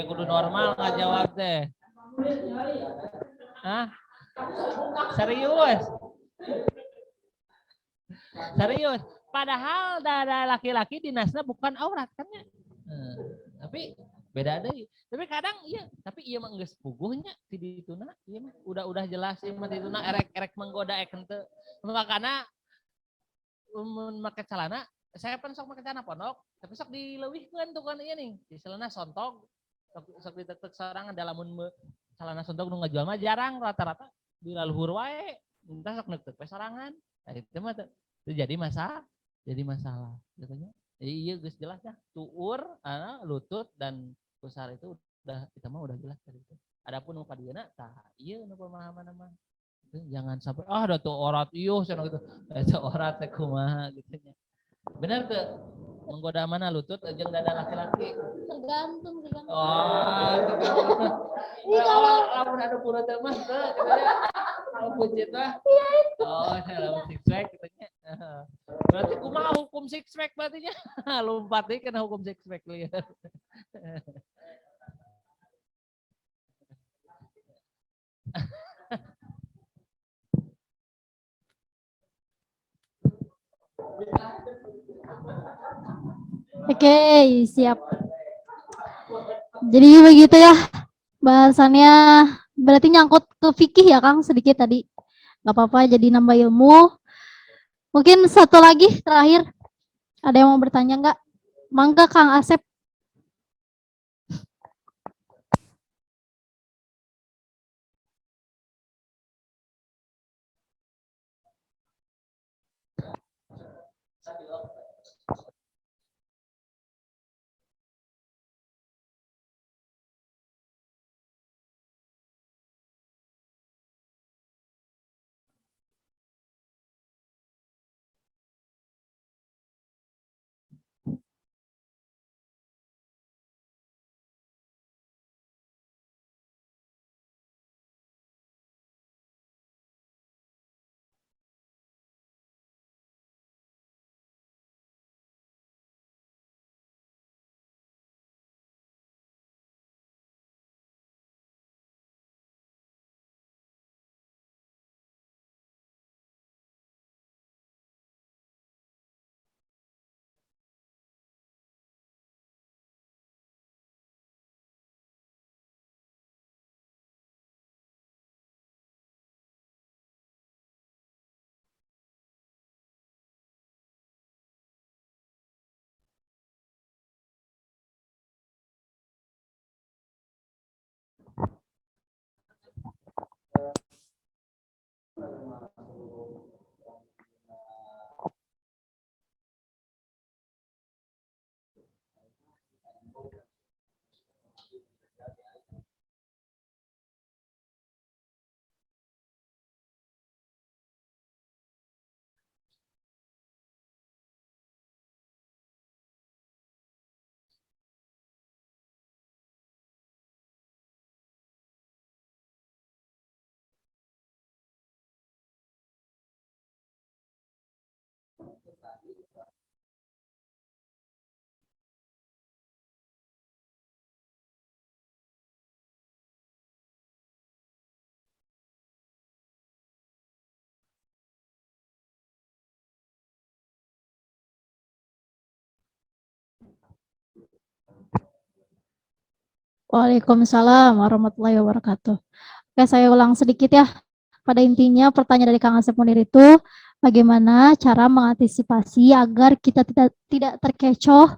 Kudu normal ngajawab teh. Hah? Serius? Serius. Padahal dada laki-laki dinasna bukan aurat kan ya? Tapi beda deh. Tapi kadang iya, tapi iya mah geus puguhnya ti dituna, iya mah udah jelas ieu mah dituna erek menggoda henteu. Makana mun make celana, saya pun sok make celana pondok, tapi sok dileuwihkeun tuh kan ieu nih, di celana sontog, sok ditek-tek sorangan da lamun celana sontog nu ngajual mah jarang rata-rata dilaluhur wae, entah sok neuk we sorangan. Nah, itu mah jadi masalah katanya. Iya geus jelas dah, tuur, lutut dan pusar itu udah kita mah udah jelas tadi itu. Adapun nu kadieuna tah ieu nu pemahaman mah. Jangan sampai ada tuh orat iyo cenah gitu. Eta orat teh kumaha gitu nya. Benar tuh menggoda mana lutut jeung dada laki-laki. Tergantung. Oh, tergantung. Ini kalau lamun anu pura teh mah teu katanya. Kalau pucit mah. Oh, lamun six pack katanya. Berarti kumaha hukum six pack berarti nya? Lompat deui kena hukum six pack lieur. Oke, siap. Jadi begitu ya bahasannya, berarti nyangkut ke fikih ya Kang sedikit tadi. Gak apa-apa, jadi nambah ilmu. Mungkin satu lagi terakhir, ada yang mau bertanya nggak? Mangga Kang Asep. Waalaikumsalam warahmatullahi wabarakatuh. Oke, saya ulang sedikit ya. Pada intinya pertanyaan dari Kang Asep Munir itu bagaimana cara mengantisipasi agar kita tidak terkecoh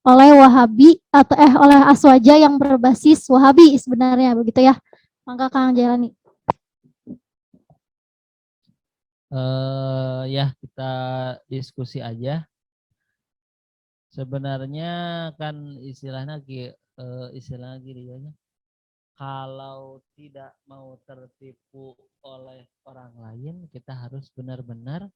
oleh Wahabi atau oleh Aswaja yang berbasis Wahabi sebenarnya begitu ya. Maka Kang Jailani. Ya kita diskusi aja. Sebenarnya kan istilahnya gini, kalau tidak mau tertipu oleh orang lain, kita harus benar-benar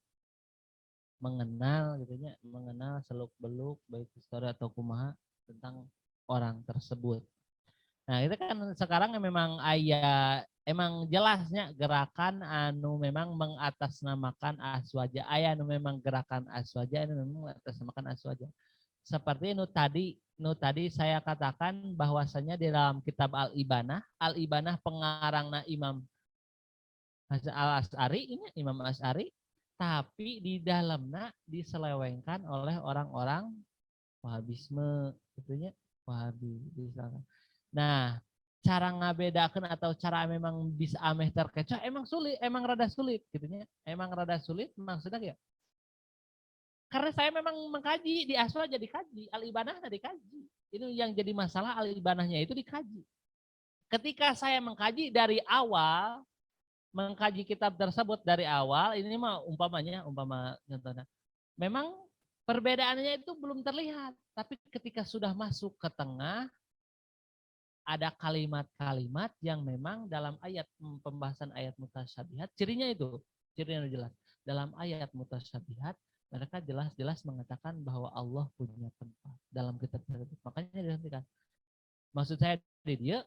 mengenal gitu ya, mengenal seluk-beluk baik histori atau kumaha tentang orang tersebut. Nah, itu kan sekarang memang emang jelasnya gerakan anu memang mengatasnamakan Aswaja, anu memang gerakan Aswaja, anu memang mengatasnamakan Aswaja. Seperti nu tadi saya katakan bahwasanya di dalam kitab Al-Ibanah pengarangna Imam Al-Asy'ari, ini Imam Asy'ari, tapi di dalamnya diselewengkan oleh orang-orang Wahabisme, gitu ya. Wahabi misalkan. Nah, cara ngabedakan atau cara memang bisa ameh terkecoh emang sulit, emang rada sulit gitu nya. Emang rada sulit maksudnya ya. Karena saya memang mengkaji di aswa jadi kaji, al-ibanah dikaji. Itu yang jadi masalah, al-ibanahnya itu dikaji. Ketika saya mengkaji dari awal, mengkaji kitab tersebut dari awal, ini mah umpama contohnya. Memang perbedaannya itu belum terlihat, tapi ketika sudah masuk ke tengah, ada kalimat-kalimat yang memang dalam ayat pembahasan ayat mutasyabihat, cirinya jelas. Dalam ayat mutasyabihat, mereka jelas-jelas mengatakan bahwa Allah punya tempat dalam kitab tersebut. Makanya dihentikan. Maksud saya di dia,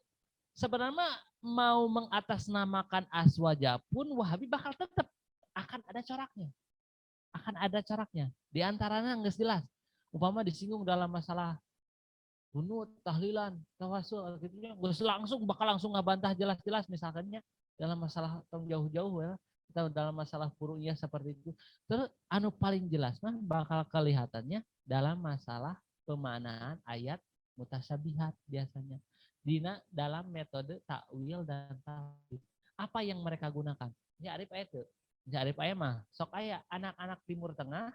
sebenarnya mau mengatasnamakan aswaja pun Wahabi bakal tetap akan ada coraknya. Akan ada coraknya. Di antaranya nggak jelas. Umpama disinggung dalam masalah bunut, tahlilan, tawasul, gitu ya. Bakal langsung ngabantah jelas-jelas misalkannya dalam masalah tong jauh-jauh ya. Atau dalam masalah furu'iyah seperti itu. Terus anu paling jelas mah bakal kelihatannya dalam masalah pemaknaan ayat mutasyabihat biasanya. Dalam metode takwil dan tafsir. Apa yang mereka gunakan? Ya arif ayat tuh. Ya arif ayat mah sok aya anak-anak Timur Tengah.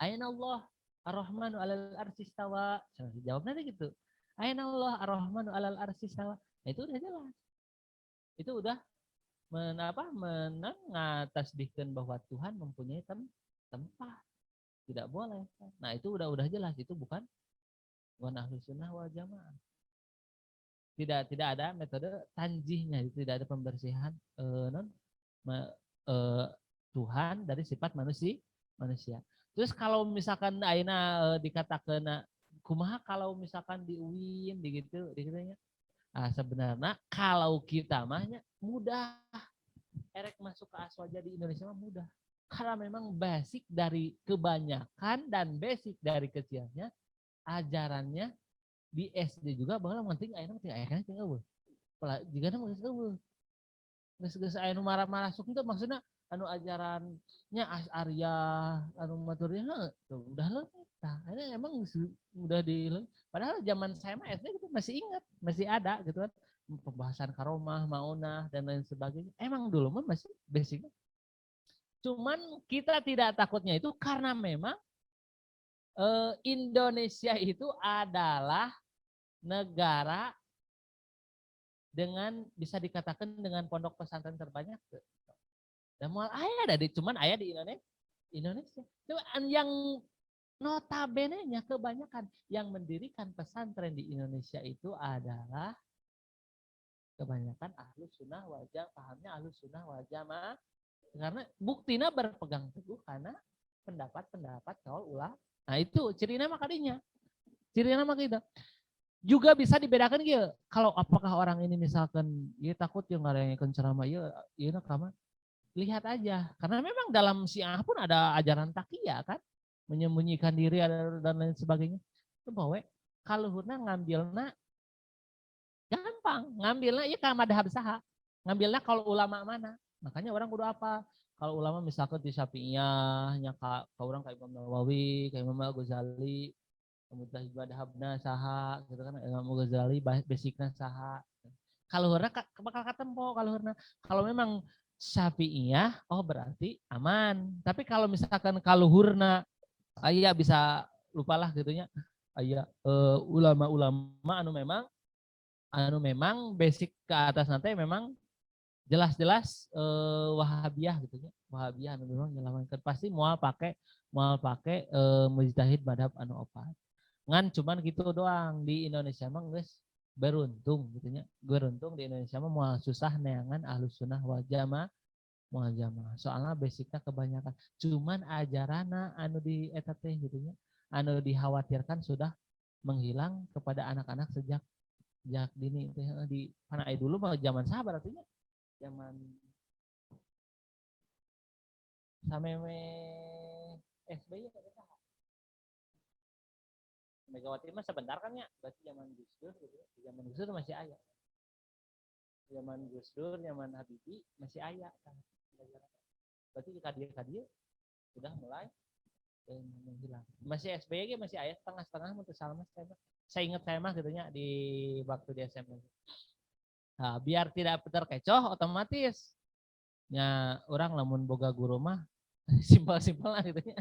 Aina Allah Ar-Rahmanu alal arsistawa. Jawabnya gitu. Aina Allah Ar-Rahmanu alal arsistawa. Nah, itu udah jelas. Itu udah mengatasbihkan bahwa Tuhan mempunyai tempat. Tidak boleh. Nah, itu udah jelas. Itu bukan ahlu sunnah wal jamaah. Tidak ada metode tanjihnya, tidak ada pembersihan Tuhan dari sifat manusia. Terus kalau misalkan aina dikatakan kumaha kalau misalkan di UIN digitunya. Ah, sebenarnya kalau kita mahnya mudah. Erek masuk ke aswaja di Indonesia mah mudah. Karena memang basic dari kebanyakan dan basic dari kecilnya ajarannya di SD juga bahwa penting ayeuna teh aya kana teh eueuh. Jika nama geus eueuh. Geus aya nu marah-marah sok itu maksudnya anu ajarannya Asy'ariyah, anu Maturidiyah udah leutik. Tah, ini emang udah padahal zaman saya mah SD itu masih ingat, masih ada gitu kan. Pembahasan karomah, maunah dan lain sebagainya. Emang dulu mah masih basic. Cuman kita tidak takutnya itu karena memang Indonesia itu adalah negara dengan bisa dikatakan dengan pondok pesantren terbanyak. Dan mual ayah ada cuman ayah di Indonesia. Cuman yang notabene-nya kebanyakan yang mendirikan pesantren di Indonesia itu adalah kebanyakan ahlus sunnah wal jamaah, pahamnya ahlus sunnah wal jamaah. Karena buktinya berpegang teguh karena pendapat kaul ulama. Nah itu ciri nama kadinya. Ciri nama kita. Juga bisa dibedakan gitu. Kalau apakah orang ini misalkan ya takut yang ngarengkeun ceramah ya ieu kama. Lihat aja. Karena memang dalam Syiah pun ada ajaran taqiyah kan, menyembunyikan diri dan lain sebagainya. Itu bawe kaluhurna ngambilna gampang, ngambilna ieu ka madhab saha. Ngambilna kalau ulama mana. Makanya orang kudu apa? Kalau ulama misalkan di Syafi'iyah, nya ka orang ka Imam Nawawi, ka Imam Al-Ghazali, kemudian madhabna saha gitu kan Imam Ghazali basicna saha. Kaluhurna bakal katempo kaluhurna. Kalau memang Syafi'iyah, oh berarti aman. Tapi kalau misalkan kaluhurna aya bisa lupalah gitunya. Aya ulama-ulama anu memang basic ke atas nanti memang jelas-jelas Wahabiyah gitu ya. Wahabiyah anu memang nyelamatkan pasti moal pakai mujtahid madhab anu opat. Ngan cuman gitu doang di Indonesia mah geus beruntung gitu nya. Beruntung di Indonesia mah moal susah neangan ahlus sunnah wal jamaah moal jamaah. Soalnya basicnya kebanyakan cuman ajarana anu di eta teh gitu nya. Anu dikhawatirkan sudah menghilang kepada anak-anak sejak dini teh di kana dulu mah zaman sahabat artinya zaman sameme SBY Megawati mah sebentar kan ya, berarti zaman Gus Dur gitu. Zaman Gus Dur masih ayah. Zaman Gus Dur, zaman Habibie masih ayah kan. Berarti kadia sudah mulai menghilang. Masih SBY masih ayah setengah-setengah untuk salah mas Saya ingat saya mah gitunya di waktu di SMA. Nah, biar tidak terkecoh otomatis nya orang lamun boga guru mah simpel-simpel lah gitu nya.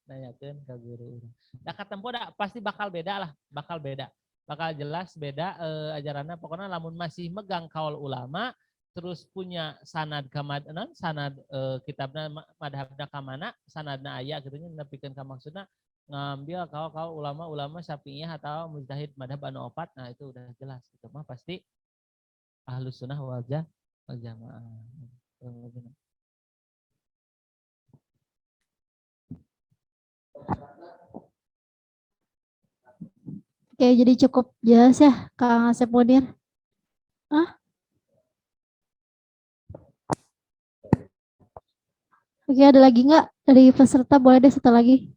Nanyakeun ka guru urang. Da katempo da pasti bakal beda lah, bakal beda. Bakal jelas beda ajaranna pokoknya lamun masih megang kaul ulama terus punya sanad kamanan sanad kitabna madhabna ka mana sanadna aya gitu nya nepikeun ka maksudna ngambil kaul ulama-ulama Syafi'iyah atau mujtahid madhab anu opat, nah itu udah jelas itu mah pasti Ahlus Sunnah wal Jamaah. Oke, jadi cukup jelas ya, Kang Asep Munir. Hah? Oke, ada lagi nggak dari peserta? Boleh deh satu lagi.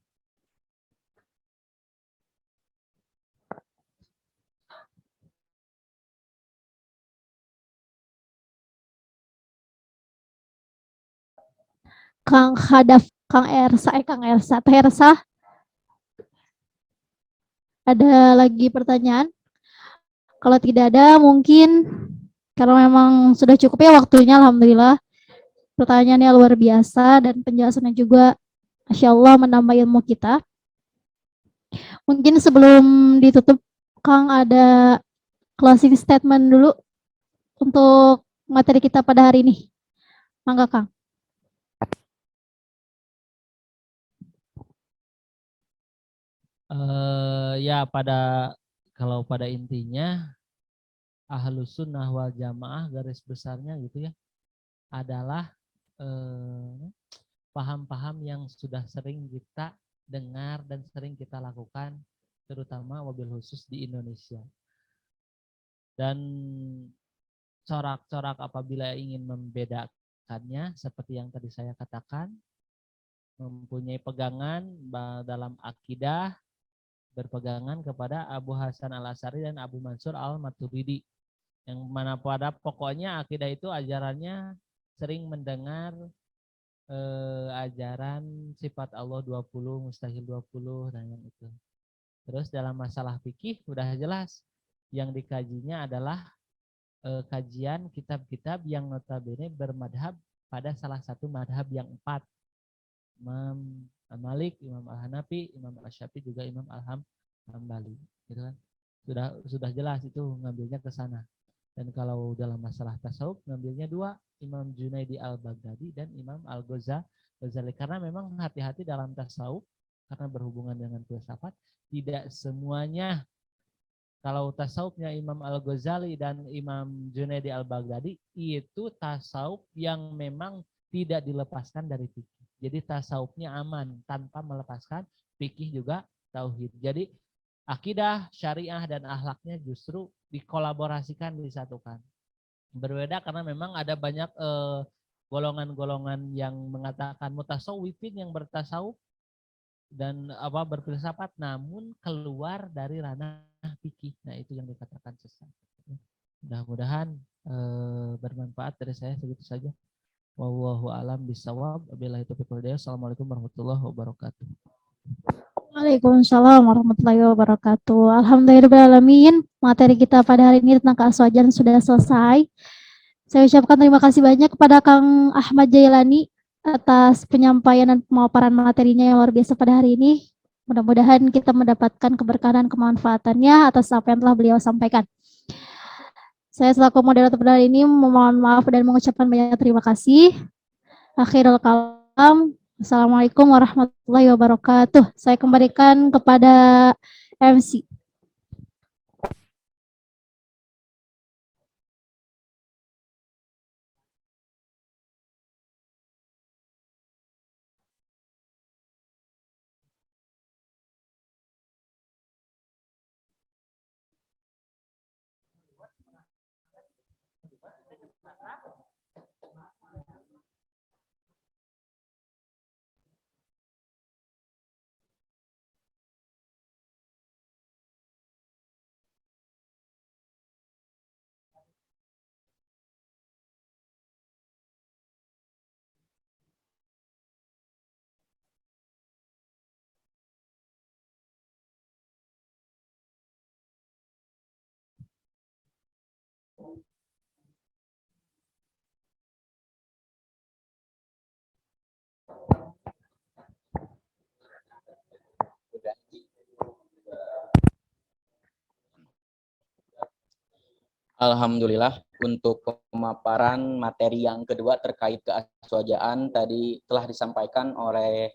Kang Hadaf, Kang Ersa, Teh Ersa, ada lagi pertanyaan? Kalau tidak ada, mungkin karena memang sudah cukup ya waktunya, alhamdulillah. Pertanyaannya luar biasa dan penjelasannya juga, Masya Allah, menambah ilmu kita. Mungkin sebelum ditutup, Kang ada closing statement dulu untuk materi kita pada hari ini. Mangga, Kang. Ya kalau pada intinya Ahlus Sunnah wal Jamaah garis besarnya gitu ya adalah paham-paham yang sudah sering kita dengar dan sering kita lakukan terutama mobil khusus di Indonesia. Dan corak-corak apabila ingin membedakannya seperti yang tadi saya katakan, mempunyai pegangan dalam akidah, berpegangan kepada Abu Hasan Al-Asy'ari dan Abu Mansur Al-Maturidi. Yang mana pada pokoknya akidah itu ajarannya sering mendengar ajaran sifat Allah 20, mustahil 20 dan yang itu. Terus dalam masalah fikih udah jelas yang dikajinya adalah kajian kitab-kitab yang notabene bermadhab pada salah satu madhab yang 4. Imam Malik, Imam Al-Hanafi, Imam Asy-Syafi'i juga Imam Al-Hambali, gitu kan. Sudah jelas itu ngambilnya ke sana. Dan kalau dalam masalah tasawuf ngambilnya 2, Imam Junaidi Al-Baghdadi dan Imam Al-Ghazali. Karena memang hati-hati dalam tasawuf karena berhubungan dengan filsafat, tidak semuanya. Kalau tasawufnya Imam Al-Ghazali dan Imam Junaidi Al-Baghdadi itu tasawuf yang memang tidak dilepaskan dari fikih. Jadi tasawufnya aman tanpa melepaskan fikih juga tauhid. Jadi akidah, syariah dan akhlaknya justru dikolaborasikan, disatukan. Berbeda karena memang ada banyak golongan-golongan yang mengatakan mutasawwifin yang bertasawuf dan berfilsafat namun keluar dari ranah fikih. Nah, itu yang dikatakan sesat. Mudah-mudahan bermanfaat dari saya, segitu saja. Wallahu a'lam bishawab. Wabillahi taufiq wal hidayah. Assalamualaikum warahmatullahi wabarakatuh. Waalaikumsalam warahmatullahi wabarakatuh. Alhamdulillahirrahmanirrahim. Materi kita pada hari ini tentang keaswajan sudah selesai. Saya ucapkan terima kasih banyak kepada Kang Ahmad Jailani atas penyampaian dan pemaparan materinya yang luar biasa pada hari ini. Mudah-mudahan kita mendapatkan keberkahan dan kemanfaatannya atas apa yang telah beliau sampaikan. Saya selaku moderator pada hari ini memohon maaf dan mengucapkan banyak terima kasih. Akhirul kalam. Assalamualaikum warahmatullahi wabarakatuh. Saya kembalikan kepada MC. Alhamdulillah, untuk pemaparan materi yang kedua terkait keaswajaan tadi telah disampaikan oleh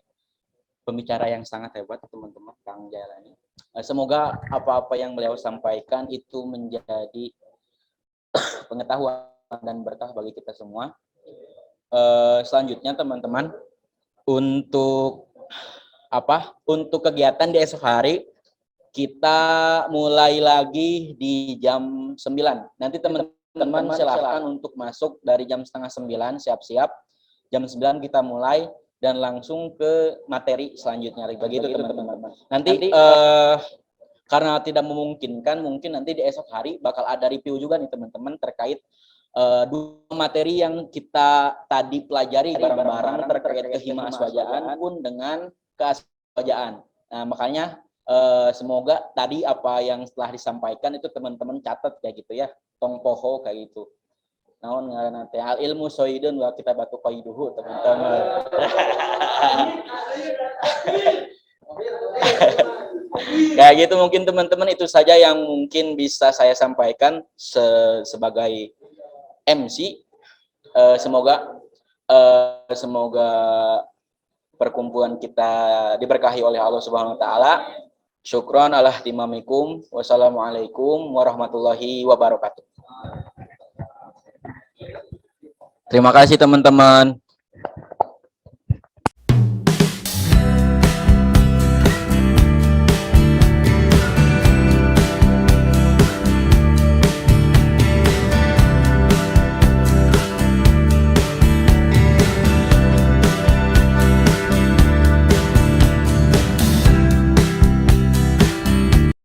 pembicara yang sangat hebat, teman-teman, Kang Jailani. Semoga apa-apa yang beliau sampaikan itu menjadi pengetahuan dan berkah bagi kita semua. Selanjutnya, teman-teman, untuk kegiatan di esok hari kita mulai lagi di jam 9. Nanti teman-teman silahkan untuk masuk dari jam setengah 9, siap-siap. Jam 9 kita mulai dan langsung ke materi selanjutnya. Begitu teman-teman. Nanti karena tidak memungkinkan, mungkin nanti di esok hari bakal ada review juga nih teman-teman terkait dua materi yang kita tadi pelajari bareng-bareng terkait kehimawaswajaan pun dengan keaswajaan. Nah, makanya semoga tadi apa yang telah disampaikan itu teman-teman catat kayak gitu ya, tong poho kayak gitu. Naon ngaranna teh al ilmu soidun wa kita batu qaiduhu teman-teman. Kayak gitu mungkin teman-teman, itu saja yang mungkin bisa saya sampaikan sebagai MC. Semoga perkumpulan kita diberkahi oleh Allah Subhanahu wa taala. Syukron ala ihtimamikum. Wassalamualaikum warahmatullahi wabarakatuh. Terima kasih teman-teman.